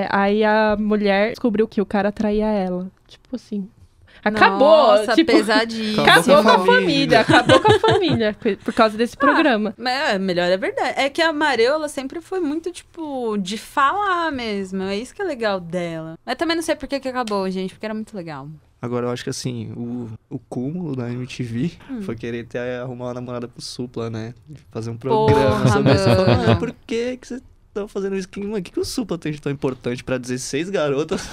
Aí a mulher descobriu que o cara traía ela. Tipo assim. Acabou. Nossa, tipo, pesadíssimo. acabou com a família. família. Acabou com a família. Por causa desse programa. Mas melhor é verdade. É que a Amarelo, ela sempre foi muito, tipo, de falar mesmo. É isso que é legal dela. Mas também não sei por que acabou, gente, porque era muito legal. Agora eu acho que assim, o cúmulo da MTV foi querer arrumar uma namorada pro Supla, né? Fazer um programa Porra, sobre isso. mano. Mas por que vocês estão fazendo isso? O que o Supla tem de tão importante pra 16 garotas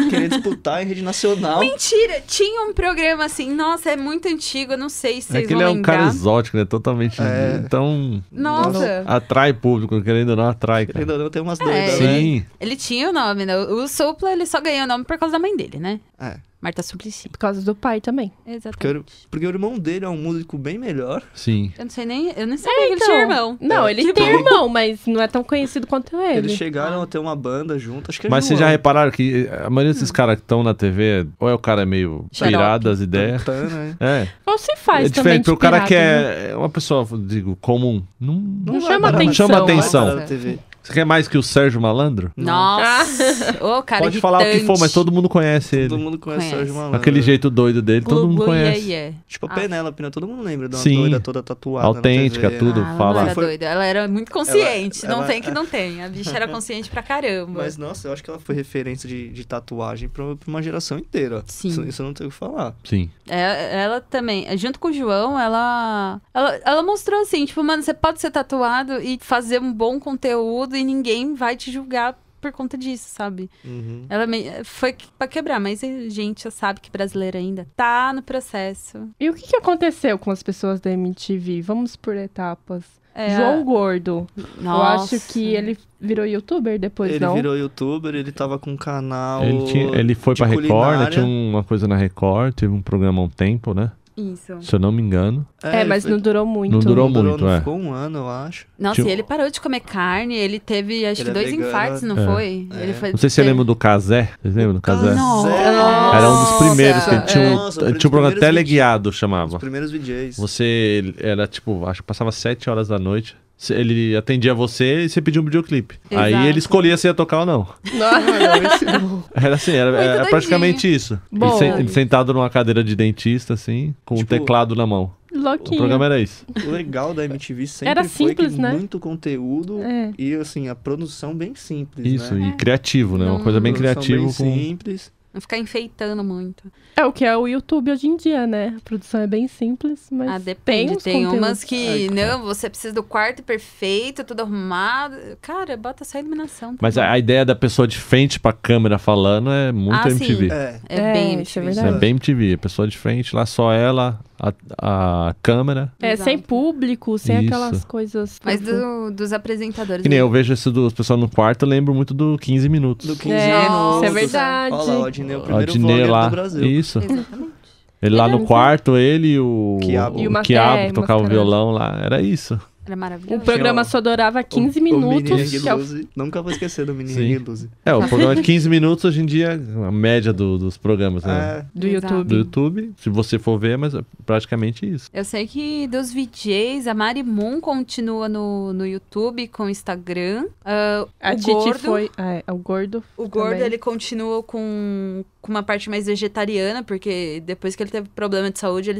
querer disputar em rede nacional? Mentira! Tinha um programa assim, nossa, é muito antigo, eu não sei se É vocês que vão ele é um cara lembrar. exótico, né? Totalmente. É. Então, Nossa! atrai público, querendo ou não, atrai, cara. Querendo ou não, tem umas doidas, né? Sim. Ele tinha o nome, né? O Supla, ele só ganhou o nome por causa da mãe dele, né? É. Marta Suplicy. Por causa do pai também. Exatamente. Porque o irmão dele é um músico bem melhor. Sim. Eu nem sabia que ele tinha irmão. Não, ele tem irmão, mas não é tão conhecido quanto ele. Eles chegaram a ter uma banda junto, acho que é Mas vocês já João. repararam que a maioria desses caras que estão na TV, ou é o cara meio Xarope. pirado das ideias. Tantana, né? É. Ou se faz É também diferente, de pro cara que pirata, né? é uma pessoa, digo, comum. Não Não vai chama parar na- atenção. chama não vai atenção. parar na TV. Você quer mais que o Sérgio Malandro? Nossa! Ô, cara Pode falar o que for, mas todo mundo conhece ele. Todo mundo conhece o Conhece. Sérgio Malandro. Aquele jeito doido dele, todo mundo conhece. Tipo a Ah. Penélope, né? Todo mundo lembra de uma Sim. doida toda tatuada Autêntica, na TV. tudo. Ela fala. não era Foi- doida, ela era muito consciente. Ela- não tem que não tem. A bicha era consciente pra caramba. Mas, nossa, eu acho que ela foi referência de tatuagem pra uma geração inteira. Sim. Isso eu não tenho o que falar. Sim. Ela também, junto com o João, ela mostrou assim, tipo, mano, você pode ser tatuado e fazer um bom conteúdo e ninguém vai te julgar por conta disso, sabe? Uhum. Ela foi pra quebrar, mas a gente já sabe que brasileiro ainda tá no processo. E o que aconteceu com as pessoas da MTV? Vamos por etapas. É, João Gordo. Nossa. Eu acho que ele virou youtuber depois, Ele não? virou youtuber, ele tava com um canal. Ele foi de pra Record, né? culinária. Tinha uma coisa na Record, teve um programa há um tempo, né? Isso. Se eu não me engano. É, ele mas foi- não durou muito. Não durou não muito, não é. ficou um ano, eu acho. Nossa, Tinha- e ele parou de comer carne, ele teve, acho Ele que é 2 vegano, infartos, não é. foi? É. Ele foi, Não sei se você lembra do Casé. Vocês lembram do Casé? Nossa. Era um dos primeiros que ele tinha Nossa, tinha um os programa primeiros teleguiado, Os chamava. primeiros VJs. Você era tipo, acho que passava 7 horas da noite. Ele atendia você e você pedia um videoclipe. Aí Exato. ele escolhia se ia tocar ou não. Era assim, era doidinho. praticamente isso. Bom. Ele sentado numa cadeira de dentista, assim, com um Tipo, teclado na mão. O Louquinho. programa era isso. O legal da MTV sempre Era foi simples, que né? muito conteúdo É. e, assim, a produção bem simples, Isso, né? e criativo, né? Uma coisa bem Produção criativa. bem Com... simples. Não ficar enfeitando muito. É o que é o YouTube hoje em dia, né? A produção é bem simples, mas Depende. uns Tem conteúdos. umas que, não, você precisa do quarto perfeito, tudo arrumado. Cara, bota só a iluminação. tá Mas bom. a ideia da pessoa de frente pra câmera falando é muito Ah, sim. MTV. É. É bem isso é MTV. verdade. É bem MTV. A pessoa de frente, lá só ela, a câmera. É, Exato. sem público, sem Isso. aquelas coisas... Mas dos apresentadores. Que nem eu vejo isso dos pessoal no quarto, eu lembro muito do 15 minutos. Do 15 É, minutos. isso é verdade. Olha lá, o Adnei, o O primeiro Adnei vlogger lá. do Brasil. Isso. Exatamente. Ele lá no Verdade. quarto, ele e o Quiabo. E o Quiabo Maté, que tocava o mascarado. violão lá. Era isso. Era O maravilhoso. programa só durava 15 minutos. O Mini que é o- Luzi. Nunca vou esquecer do Mini Sim. Luzi. O programa de 15 minutos hoje em dia, a média dos programas, né? do Exato. YouTube. Do YouTube, se você for ver, mas é praticamente isso. Eu sei que dos VJs, a Mari Moon continua no YouTube com o Instagram. A o Titi Gordo, foi... o Gordo. O Gordo, também. ele continua com uma parte mais vegetariana, porque depois que ele teve problema de saúde,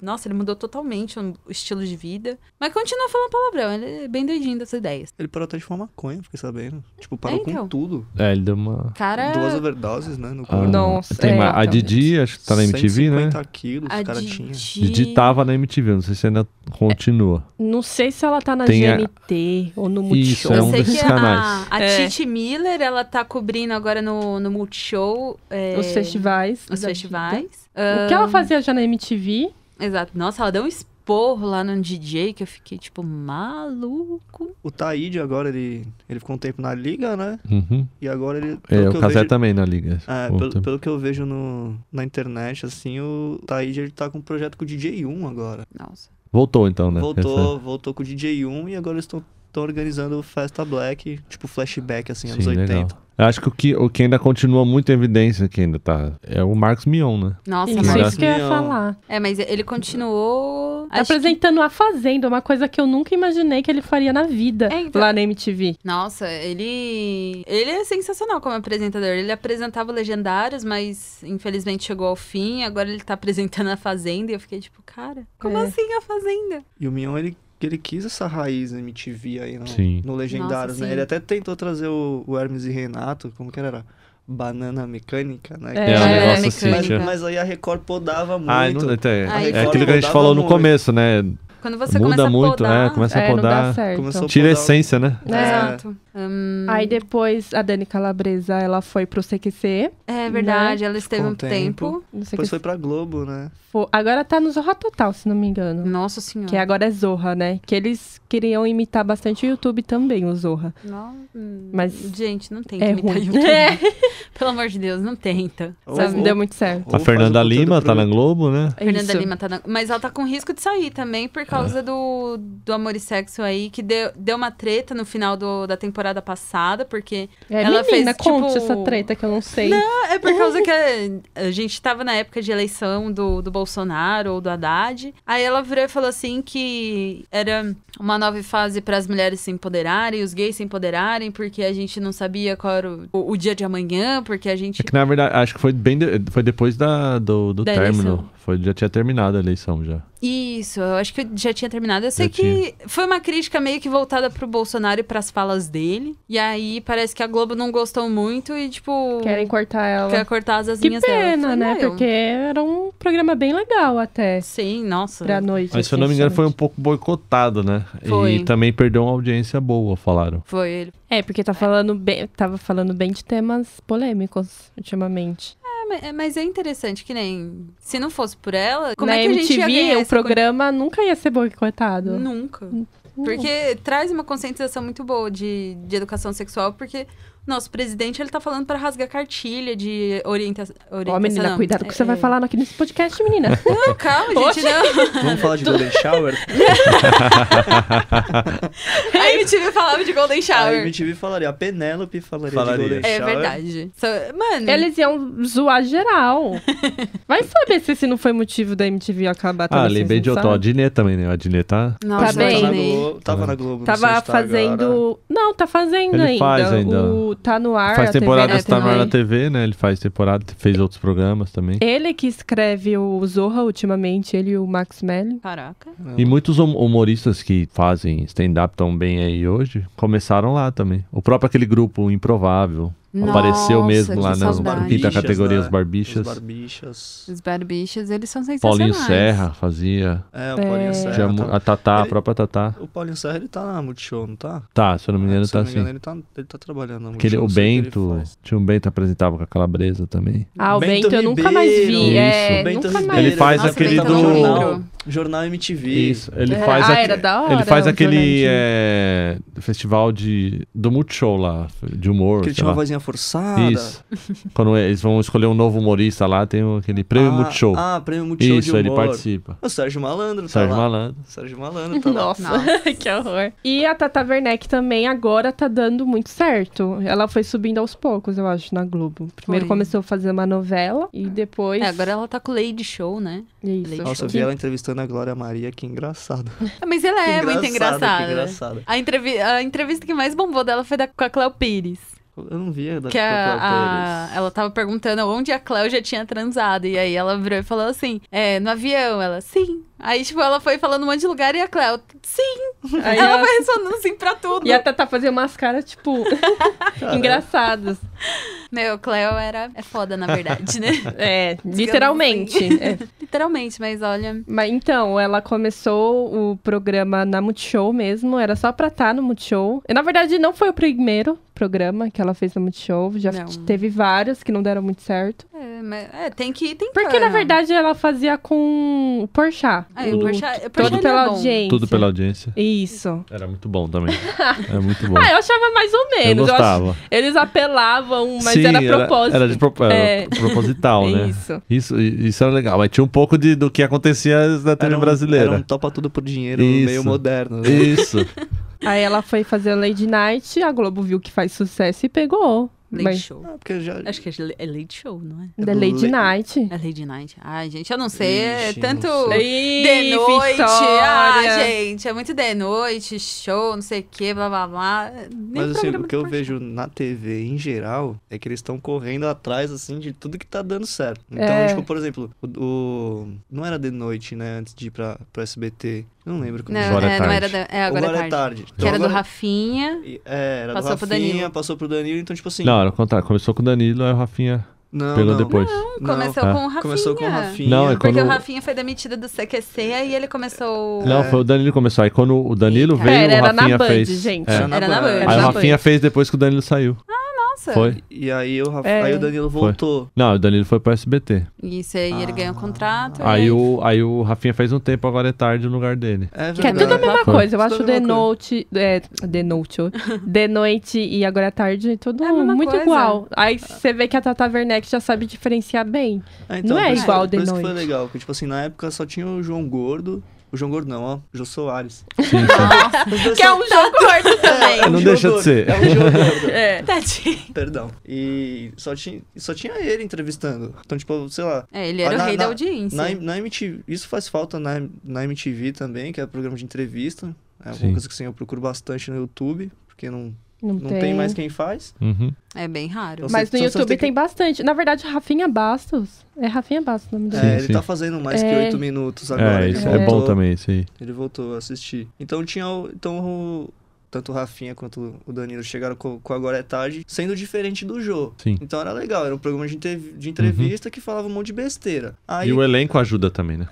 Nossa, ele mudou totalmente o estilo de vida. Mas continua falando palavrão, ele é bem doidinho das ideias. Ele parou até de fumar maconha, fiquei sabendo. Tipo, parou então. com tudo. Ele deu uma... Cara, 2 overdoses, né? No Ah, corpo. Nossa, tem a então. Didi, acho que tá na MTV, né? 150 quilos, a o cara tinha. Didi tava na MTV, não sei se ainda continua. Não sei se ela tá na Tem a- GNT ou no Isso, Multishow. é Eu um sei desses que canais. a É. Titi Miller, ela tá cobrindo agora no Multishow. Os festivais. Os da festivais. vida. O que ela fazia já na MTV? Exato. Nossa, ela deu um esporro lá no DJ que eu fiquei, tipo, maluco. O Taíde agora, ele ficou um tempo na liga, né? Uhum. E agora ele... pelo O que eu Casé vejo- também na liga. pelo que eu vejo na internet, assim, o Taíde, ele tá com um projeto com o DJ1 agora. Nossa. Voltou então, né? Voltou com o DJ1 e agora eles estão organizando o Festa Black, tipo flashback, assim, anos 80. legal. Eu acho que o que ainda continua muito em evidência, que ainda tá, é o Marcos Mion, né? Nossa, Isso, mas- isso que eu ia Não. falar. É, mas ele continuou. Tá apresentando A Fazenda, uma coisa que eu nunca imaginei que ele faria na vida É, então- lá na MTV. Nossa, ele é sensacional como apresentador. Ele apresentava Legendários, mas infelizmente chegou ao fim. Agora ele tá apresentando A Fazenda e eu fiquei tipo, cara, como É. assim A Fazenda? E o Mion, ele quis essa raiz MTV aí Sim. no Legendários, Nossa, né? sim. Ele até tentou trazer o Hermes e Renato, como que era? Banana mecânica, né? É, um negócio mecânica. assim. Mas aí a Record podava muito. Ah, Aí é Record aquilo que a gente mudava falou no muito. começo, né? Quando você Muda começa a muito, podar... começa a Não dá podar. certo. Começou a Tira a podar o- essência, né? Exato. Aí depois a Dani Calabresa, ela foi pro CQC. É verdade, Né? ela esteve Ficou um tempo. No Depois CQC. foi pra Globo, né? Agora tá no Zorra Total, se não me engano. Nossa senhora. Que agora é Zorra, né? Que eles queriam imitar bastante o YouTube também, o Zorra. Mas Gente, não tenta é imitar ruim. YouTube. É. Pelo amor de Deus, não tenta. Sabe, não deu muito certo. Ou A faz Fernanda o conteúdo Lima pro tá na YouTube. Globo, né? Fernanda Isso. Lima tá Mas ela tá com risco de sair também por causa do Amor e Sexo aí, que deu uma treta no final da temporada passada, porque Ela fez, conte tipo, essa treta que eu não sei. é por causa que a gente tava na época de eleição do Bolsonaro ou do Haddad. Aí ela virou e falou assim que era uma nova fase para as mulheres se empoderarem, os gays se empoderarem, porque a gente não sabia qual era o dia de amanhã, porque a gente... É que na verdade, acho que foi foi depois do Da término. eleição. Já tinha terminado a eleição já. Isso, eu acho que já tinha terminado. Eu sei Já que foi uma crítica meio que voltada pro Bolsonaro e pras falas dele. E aí parece que a Globo não gostou muito e, tipo... Querem cortar ela. Quer cortar as Que asinhas dela. Eu pena, falei, né? "Meu." Porque era um programa bem legal até. Sim, nossa. Pra noite. Mas se eu assim, não me engano foi um justamente. pouco boicotado, né? Foi. E também perdeu uma audiência boa, falaram. Foi ele. É, porque tava falando bem de temas polêmicos ultimamente. Mas é interessante que nem... Se não fosse por ela, como Na é que a gente ia MTV, ganhar o essa programa nunca ia ser boicotado. Nunca. Porque traz uma conscientização muito boa de educação sexual, porque nosso presidente, ele tá falando pra rasgar cartilha de orientação. Ó, menina, cuidado com o que você vai falar aqui nesse podcast, menina. Não, calma, gente, não. Vamos falar de Golden Shower? A MTV falava de Golden A Shower. MTV falaria, a Penélope falaria Falaria. de Golden É Shower. verdade. Mano, Eles iam zoar geral. Vai saber se esse não foi motivo da MTV acabar toda Lembrei de outro. A Dinê também, né? A Dinê tá... Nossa, Tá bem. Tava na Globo. não sei Tava se tá fazendo... agora. Não, tá fazendo Ele ainda. faz ainda. Tá no ar. Faz a TV, temporada né, que tá no ar na também. TV, né? Ele faz temporada, fez outros programas também. Ele que escreve o Zorra ultimamente, ele e o Max Melli. Caraca. Não. E muitos humoristas que fazem stand-up tão bem aí hoje, começaram lá também. O próprio aquele grupo Improvável. Apareceu Nossa, mesmo que lá na saudade. quinta categoria, né? os Barbichas. Os Barbichas. Os Barbichas, eles são sensacionais. Paulinho Serra fazia. É, o Paulinho Serra. Já tá- a Tatá, a Ele- própria Tatá. O Paulinho Serra, ele tá na Multishow, não tá? Tá, se eu não me engano, Se tá eu não me engano, assim. ele tá trabalhando na Aquele, Multishow. o não sei que Bento, ele faz. tinha um Bento apresentava com a Calabresa também. Ah, o Bento Bento eu nunca mais vi. Ribeiro. É, Isso. Bento nunca mais Ribeiro. Ele faz Nossa, aquele Bento, eu não do... lembro. Jornal MTV. Isso. Ele faz era da hora. ele faz o aquele jornalismo. festival do Multishow lá, de humor. Que ele sei tinha uma lá. vozinha forçada. Isso. Quando eles vão escolher um novo humorista lá, tem aquele prêmio Multishow. Prêmio Multishow Isso, de ele humor. participa. O Sérgio Malandro tá Sérgio lá. Malandro. Sérgio Malandro tá lá. Nossa, que horror. E a Tata Werneck também agora tá dando muito certo. Ela foi subindo aos poucos, eu acho, na Globo. Primeiro Foi. começou a fazer uma novela e depois... Agora ela tá com o Lady Show, né? Isso. Nossa, eu vi ela entrevistando a Glória Maria, que engraçado. Mas ela é muito engraçada. Que engraçado. A entrevista que mais bombou dela foi com a Cléo Pires. Eu não via da Que ela tava perguntando onde a Cléo já tinha transado. E aí ela virou e falou assim, no avião. Ela, sim. Aí, tipo, ela foi falando um monte de lugar e a Cléo, sim. Aí Ela foi respondendo sim pra tudo. E a Tata fazia umas caras, tipo, engraçadas. Meu, Cléo é foda, na verdade, né? Literalmente. É. Literalmente, mas olha... Mas então, ela começou o programa na Multishow mesmo, era só pra estar no Multishow. E, na verdade, não foi o primeiro programa que ela fez no Multishow, já Não. teve vários que não deram muito certo. Tem que ir tentando. Porque, na verdade, ela fazia com o Porchat. O Porchat Todo ele pela é bom. audiência. Tudo pela audiência. Isso. Era muito bom também. Era muito bom. Eu achava mais ou Eu menos. gostava. Eles apelavam, mas Sim, era propósito. Era proposital, né? Isso era legal. Mas tinha um pouco do que acontecia na TV brasileira. Era um topa tudo por dinheiro Isso. meio moderno. Né? Isso. Aí ela foi fazer Lady Night, a Globo viu que faz sucesso e pegou. Lady Mas Show. Porque já... Acho que é Lady Show, não é? da Lady Night. É Lady Night. Ai, gente, eu não sei. Ixi, Tanto não sei. de noite. Ah, Vitória. gente, é muito de noite, show, não sei o que, blá blá blá. Nem Mas assim, programa o que eu do vejo na TV em geral é que eles estão correndo atrás, assim, de tudo que tá dando certo. Então, É. tipo, por exemplo, não era de noite, né, antes de ir pro SBT. Não lembro como Não, chama. Agora é não tarde. era agora Agora é tarde. Então, Que era do agora- Rafinha. Era Passou do pro Rafinha, Danilo. passou pro Danilo, então, tipo assim... Não, era o contrário. Começou com o Danilo, aí o Rafinha pegou depois. Não, Começou Tá. com o Rafinha. Começou com o Rafinha. Não, é Porque quando- o Rafinha foi demitido do CQC, aí ele começou... Não, foi o Danilo que começou. Aí quando o Danilo Eita. veio, o Era na Rafinha Band, fez. gente. É. Era na Era na Band. Band. Aí na o Rafinha fez depois que o Danilo saiu. Nossa. Foi? E aí É. aí o Danilo voltou. Não, o Danilo foi pro SBT. Isso aí, ele ganhou um contrato. Aí e aí o Rafinha fez um tempo, agora é tarde no lugar dele. É Que é verdade. tudo a mesma Foi. coisa. Eu Tudo acho a mesma The Note. The Note. The Noite e Agora é Tarde, tudo É a mesma muito coisa. igual. Aí você vê que a Tata Werneck já sabe diferenciar bem. Não é por isso- igual por The isso que foi Noite. legal, porque, tipo assim, na época só tinha o João Gordo. O João Gordo não, ó. O Jô Soares. Sim, sim. Os dois Que é só- um jogo gordo também. É um Não João deixa de Gordo, ser. É um João Gordo. É. Tadinho. Perdão. E só tinha ele entrevistando. Então, tipo, sei lá. Ele era o rei da audiência. Na MTV, isso faz falta na MTV também, que é programa de entrevista. É uma Sim. coisa que assim, eu procuro bastante no YouTube, porque não Não tem mais quem faz. Uhum. É bem raro. Você- Mas no então você YouTube tem que- tem bastante. Na verdade, Rafinha Bastos. É Rafinha Bastos o nome dele. Sim, Ele sim. tá fazendo mais que É. 8 minutos agora. É, Ele isso é voltou- bom também, isso aí. Ele voltou a assistir. Então tanto o Rafinha quanto o Danilo chegaram com Agora é Tarde, sendo diferente do Jô. Sim. Então era legal, era um programa de entrevista que falava um monte de besteira. Aí, E o elenco ajuda também, né?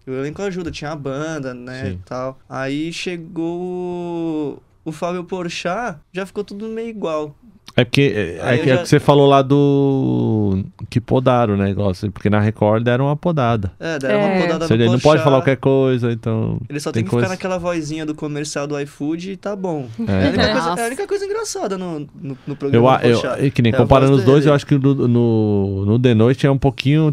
o elenco ajuda, tinha a banda, né, Sim. e tal. Aí chegou o Fábio Porchat, já ficou tudo meio igual. É porque Aí eu é já- que você falou lá do que podaram o negócio, porque na Record deram uma podada. Deram uma podada Ou seja, no ele não pode Porchat. falar qualquer coisa, então Ele só tem tem que coisa- ficar naquela vozinha do comercial do iFood e tá bom. É. É a Nossa. única coisa engraçada no Eu, programa do Porchat. que nem É a comparando voz os dois, dele. eu acho que no The Noite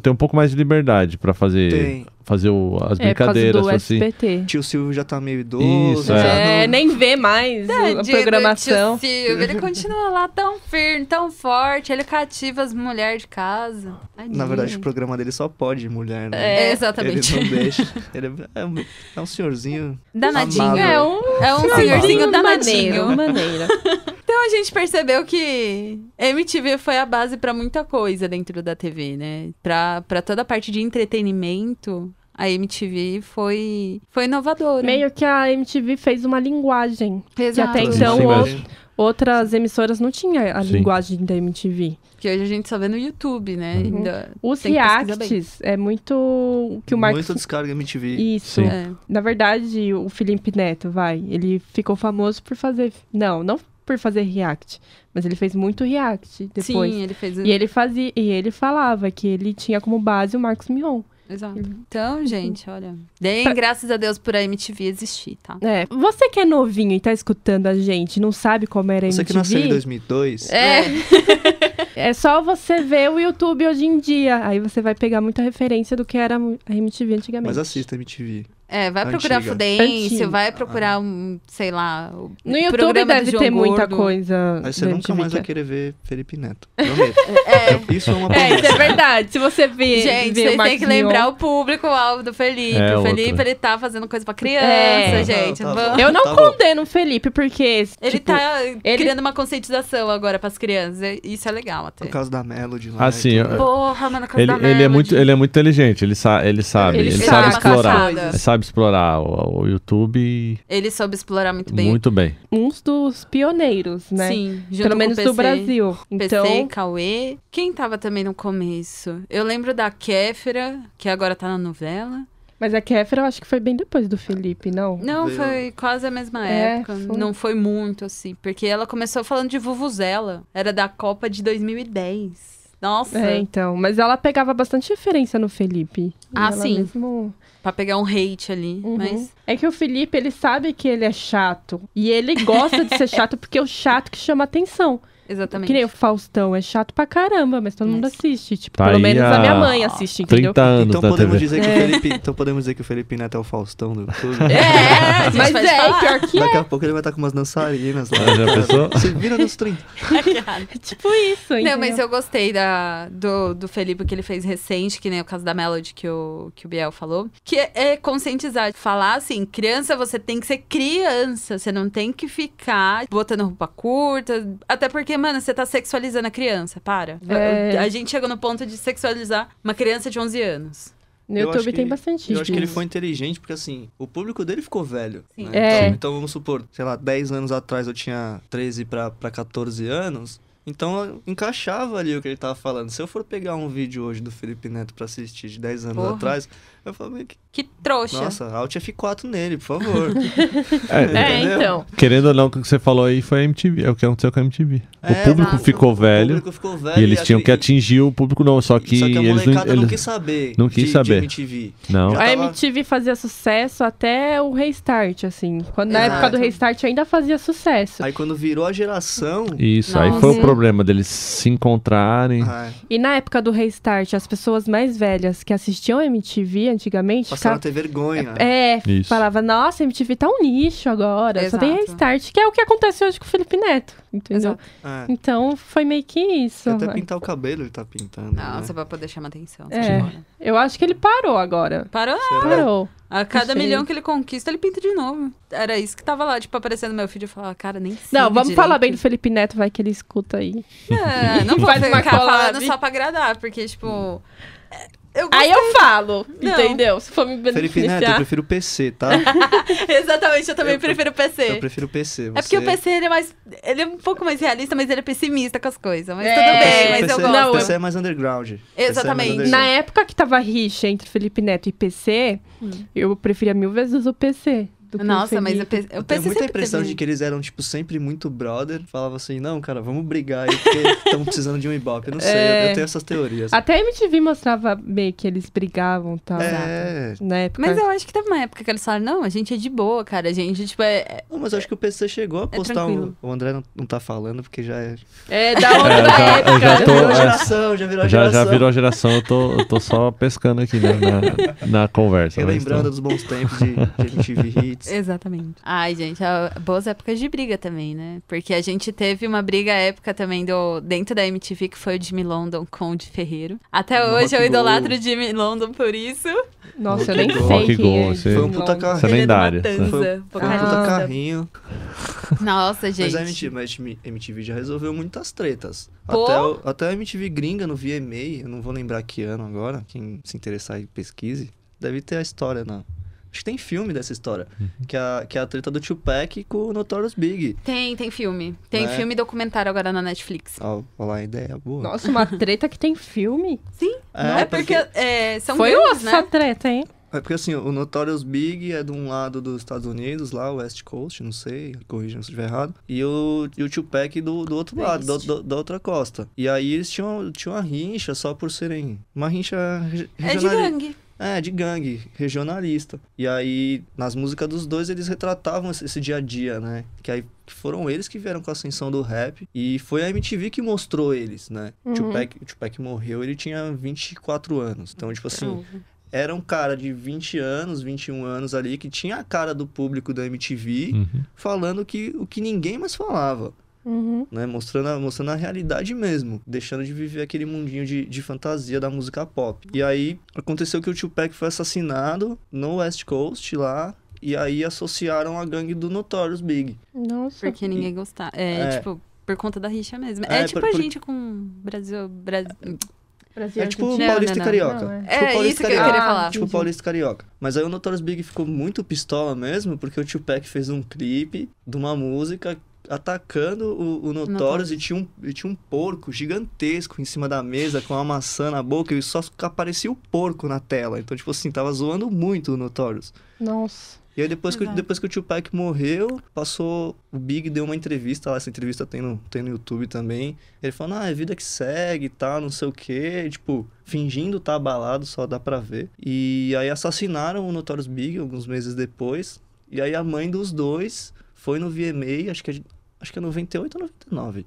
tem um pouco mais de liberdade pra fazer Tem. as É, por causa brincadeiras do assim. SBT. Tio Silvio já tá meio idoso. Isso, já É, não- nem vê mais a Tadinho do programação. tio Silvio, ele continua lá tão firme, tão forte, ele cativa as mulheres de casa. Tadinho. Na verdade, o programa dele só pode mulher, né? É, Ele exatamente. não deixa. Ele é um senhorzinho. Danadinho. amável. É um senhorzinho danadinho. Maneiro. Então a gente percebeu que MTV foi a base pra muita coisa dentro da TV, né? Pra toda a parte de entretenimento, a MTV foi inovadora. Meio que a MTV fez uma linguagem. Exato. Que até Sim, então sim, o- outras emissoras não tinham a Sim. linguagem da MTV. Que hoje a gente só vê no YouTube, né? Uhum. Ainda Os tem que pesquisar bem. reacts é muito o que o Marcos... Muito descarga MTV. Isso. Sim. É. Na verdade, o Felipe Neto, ele ficou famoso por fazer... Não por fazer react, mas ele fez muito react depois. Sim, ele fez E ele falava que ele tinha como base o Marcos Mion. Exato. Então, gente, olha. Deem graças a Deus por a MTV existir, tá? Você que é novinho e tá escutando a gente, não sabe como era a Você MTV? que nasceu em 2002. É só você ver o YouTube hoje em dia. Aí você vai pegar muita referência do que era a MTV antigamente. Mas assista a MTV. Vai procurar Antiga. Fudêncio, Antiga. vai procurar sei lá, No YouTube programa do deve João ter muita Gordo. coisa. Aí você da nunca MTV mais que vai querer ver Felipe Neto. Prometo. Isso é uma promessa. isso é verdade. Se você ver. Gente, ver o vocês têm que Marquinhos- lembrar o público-alvo do Felipe. É O Felipe, outra. ele tá fazendo coisa pra criança, É. gente. Não, tá Vamos- bom. Eu não Tá bom. condeno o Felipe, porque. Ele tipo, tá criando uma conscientização agora pras crianças. Isso é legal até. Por causa da Melody lá. Assim, e tudo. Porra, mano, coisa Ele, da ele, é Melody. ele é muito inteligente, ele sabe, Ele ele sabe sabe umas explorar. coisas. Ele sabe explorar o YouTube Ele soube explorar muito bem. muito bem. uns dos pioneiros, né? Sim, junto Pelo com menos o do PC. Brasil. PC, Então, Cauê. Quem tava também no começo? Eu lembro da Kéfera, que agora tá na novela. mas a Kéfera eu acho que foi bem depois do Felipe, não? Não, Veio- foi quase a mesma É, época. foi. Não foi muito, assim. Porque ela começou falando de Vuvuzela. Era da Copa de 2010. Nossa. Então. Mas ela pegava bastante referência no Felipe. E Ah, ela sim. mesmo- Pra pegar um hate ali. Uhum. Mas É que o Felipe, ele sabe que ele é chato. E ele gosta de ser chato porque é o chato que chama atenção. exatamente. Que nem o Faustão, é chato pra caramba, mas todo mundo Mas- assiste. Tipo, Tá pelo aí menos há a minha mãe assiste, entendeu? 30 anos Então na podemos, TV. dizer que o Felipe, então podemos dizer que o Felipe Neto é o Faustão do YouTube. É, a gente Mas pode é, falar. pior que Daqui a pouco ele vai estar com umas dançarinas lá. Já cara. pensou? Você vira nos 30. é tipo isso, entendeu? Não, mas eu gostei do Felipe que ele fez recente, que nem o caso da Melody que o Biel falou. Que é conscientizar, falar assim, criança, você tem que ser criança. Você não tem que ficar botando roupa curta. Até porque, mano, você tá sexualizando a criança. Para. É. A gente chegou no ponto de sexualizar uma criança de 11 anos. No Eu YouTube acho que- tem bastante Eu acho que ele disso. foi inteligente, porque assim, o público dele ficou velho. Sim. Né? É. Então vamos supor, sei lá, 10 anos atrás eu tinha 13 pra 14 anos. Então encaixava ali o que ele tava falando. Se eu for pegar um vídeo hoje do Felipe Neto pra assistir de 10 anos Porra. atrás, eu falo, Que trouxa. nossa, Alt F4 nele, por favor. É, então. Querendo ou não, o que você falou aí foi a MTV, é o que aconteceu com a MTV. É, O público exato. ficou velho O público ficou velho e eles tinham que acre- atingir o público novo, só que, Só que a eles molecada não eles quis saber. não quis de saber. MTV. não. Já A tava- MTV fazia sucesso até o Restart, assim. Quando na Exato. época do Restart ainda fazia sucesso. Aí quando virou a geração. Isso, aí Nossa. foi o problema deles se encontrarem. ai, E na época do Restart, as pessoas mais velhas que assistiam a MTV antigamente passaram a ficavam... ter vergonha. Isso. Falava, nossa, a MTV tá um lixo agora. Só tem Exato. Restart, que é o que acontece hoje com o Felipe Neto, entendeu? Exato. É. Então, foi meio que isso. Até pintar o cabelo ele tá pintando. Nossa, né? pra poder chamar atenção. É. sai fora. Eu acho que ele parou agora. Parou? Será? Parou. A cada Achei. milhão que ele conquista, ele pinta de novo. Era isso que tava lá, tipo, aparecendo no meu feed. Eu falava, cara, nem sei. Não, vamos falar bem do Felipe Neto, vai que ele escuta aí. É, não vou Faz uma ficar collab. falando só pra agradar, porque, tipo... Eu Aí eu falo, Não. entendeu? Se for me Felipe Neto, eu beneficiar. prefiro PC, tá? Exatamente, eu também Eu- prefiro o PC. Eu prefiro PC. É porque o você- PC, ele é mais... Ele é um pouco mais realista, mas ele é pessimista com as coisas. Mas É. tudo bem, PC, mas eu PC, gosto. Não, PC é mais underground. PC é mais Exatamente. underground. Na época que tava rixa entre Felipe Neto e PC, eu preferia 1000 vezes o PC. do que o Nossa, mas o Felipe. PC, o Eu tenho PC muita sempre impressão teve... de que eles eram, tipo, sempre muito brother. Falava assim, não, cara, vamos brigar aí, porque estamos precisando de um Ibope. Eu não sei, É. eu tenho essas teorias. Até a MTV mostrava meio que eles brigavam e tal. É. Na época. Mas eu acho que teve uma época que eles falaram, não, a gente é de boa, cara. A gente, tipo, Não, mas eu acho que o PC chegou a postar tranquilo. O André não tá falando, porque já é... É, da outra eu já- eu época. já tô- virou é. geração, já virou Já geração. virou a geração, eu tô só pescando aqui né, na conversa. mas Relembrando tô- dos bons tempos de MTV Hits. Exatamente. Ai, gente, boas épocas de briga também, né? Porque a gente teve uma briga épica também dentro da MTV, que foi o Jimmy London com o Di Ferreiro. Até No hoje eu Rock idolato Go. o Jimmy London por isso. Nossa, eu nem Rock sei Go, quem é. você- Foi um puta carro. Essa é Ele lendária. É do Matanza, Foi um vocalista. puta carrinho. Nossa, gente. Mas a MTV já resolveu muitas tretas. Pô. Até a MTV gringa no VMA, eu não vou lembrar que ano agora, quem se interessar e pesquise, deve ter a história, não. Acho que tem filme dessa história, que é a treta do Tupac com o Notorious Big. Tem filme. Tem Né? filme e documentário agora na Netflix. Ó, olha lá a ideia boa. Nossa, uma treta que tem filme. Sim. É porque são Foi grandes, essa né? treta, hein? É porque assim, o Notorious Big é de um lado dos Estados Unidos, lá, West Coast, não sei, corrijam se estiver errado. E o Tupac do outro lado, da outra costa. E aí eles tinham uma rincha só por serem... Uma rincha É de gangue. de gangue, regionalista. E aí, nas músicas dos dois, eles retratavam esse dia a dia, né? Que aí foram eles que vieram com a ascensão do rap. E foi a MTV que mostrou eles, né? O Tupac morreu, ele tinha 24 anos. Então, tipo assim, era um cara de 20 anos, 21 anos ali, que tinha a cara do público da MTV, falando o que ninguém mais falava. Né? Mostrando a realidade mesmo, deixando de viver aquele mundinho de fantasia da música pop. E aí, aconteceu que o Tupac foi assassinado no West Coast lá, e aí associaram a gangue do Notorious Big. Nossa. Porque ninguém gostava. Tipo, por conta da rixa mesmo. Tipo a gente com Brasil... É tipo Paulista e Carioca. Não, É isso que eu queria falar. Tipo Paulista e Carioca. Mas aí o Notorious Big ficou muito pistola mesmo, porque o Tupac fez um clipe de uma música atacando o Notorious e tinha um porco gigantesco em cima da mesa com uma maçã na boca e só aparecia o porco na tela. Então, tipo assim, tava zoando muito o Notorious. Nossa. E aí depois que o Tupac morreu, o Big deu uma entrevista lá, essa entrevista tem no YouTube também. Ele falou, é vida que segue e tal, não sei o quê, tipo, fingindo tá abalado, só dá pra ver. E aí assassinaram o Notorious Big alguns meses depois, e aí a mãe dos dois foi no VMA, acho que é 98 ou 99,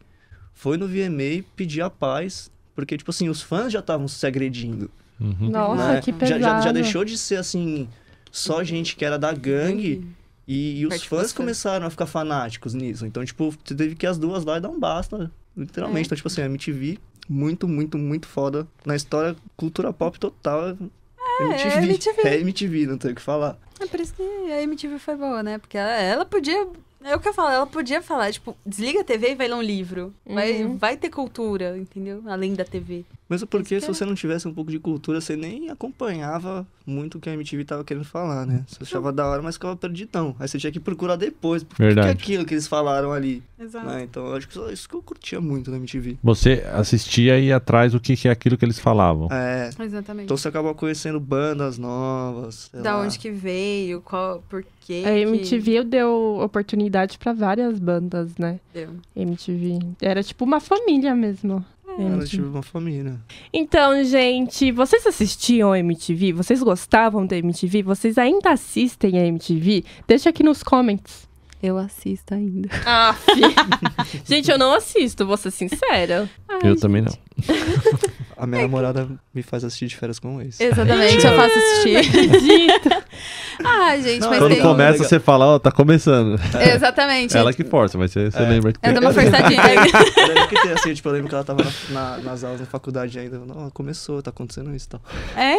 foi no VMA pedir a paz, porque, tipo assim, os fãs já estavam se agredindo. Nossa, né? que pesado. Já deixou de ser, assim, só gente que era da gangue, e os fãs começaram a ficar fanáticos nisso. Então, tipo, você teve que ir as duas lá e dar um basta, literalmente. Então, tipo assim, a MTV, muito, muito, muito foda na história, cultura pop total. MTV, não tem o que falar. É por isso que a MTV foi boa, né? Porque ela podia... É o que eu falo, ela podia falar, tipo, desliga a TV e vai ler um livro. Vai ter cultura, entendeu? Além da TV. Mesmo porque se você não tivesse um pouco de cultura, você nem acompanhava muito o que a MTV tava querendo falar, né? Você achava da hora, mas ficava perdidão. Aí você tinha que procurar depois. Por que é aquilo que eles falaram ali? Exato. Né? Então, eu acho que isso que eu curtia muito da MTV. Você assistia e ia atrás do que é aquilo que eles falavam. Exatamente. Então você acaba conhecendo bandas novas. Da onde que veio, por quê. A MTV deu oportunidade pra várias bandas, né? Deu. MTV. Era tipo uma família mesmo. Eu tive uma família. Então, gente, vocês assistiam a MTV? Vocês gostavam da MTV? Vocês ainda assistem a MTV? Deixa aqui nos comments. Eu assisto ainda. Gente, eu não assisto, vou ser sincera. Eu também não. A minha namorada me faz assistir de férias com esse. Exatamente, eu faço assistir. Acredito. Gente, Não, mas Quando tem... começa, você fala, tá começando. Exatamente. Ela que força, mas você lembra que tem. Eu dou uma forçadinha. Eu lembro que tem, assim, tipo, eu lembro que ela tava nas aulas da faculdade ainda. Não, começou, tá acontecendo isso e tal.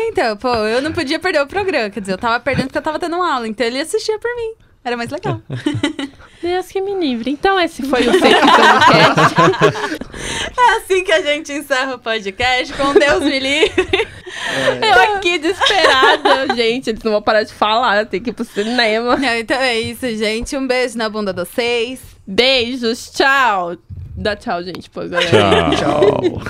Então, pô, eu não podia perder o programa. Quer dizer, eu tava perdendo porque eu tava tendo aula. Então ele assistia por mim. Era mais legal. Deus que me livre. Então esse foi o Podcast. É assim que a gente encerra o podcast, com Deus me livre. Eu aqui desesperada. Gente, eles não vão parar de falar. Tem que ir pro cinema. Então é isso, gente. Um beijo na bunda de vocês. Beijos, tchau. Dá tchau, gente, pô, galera. Tchau.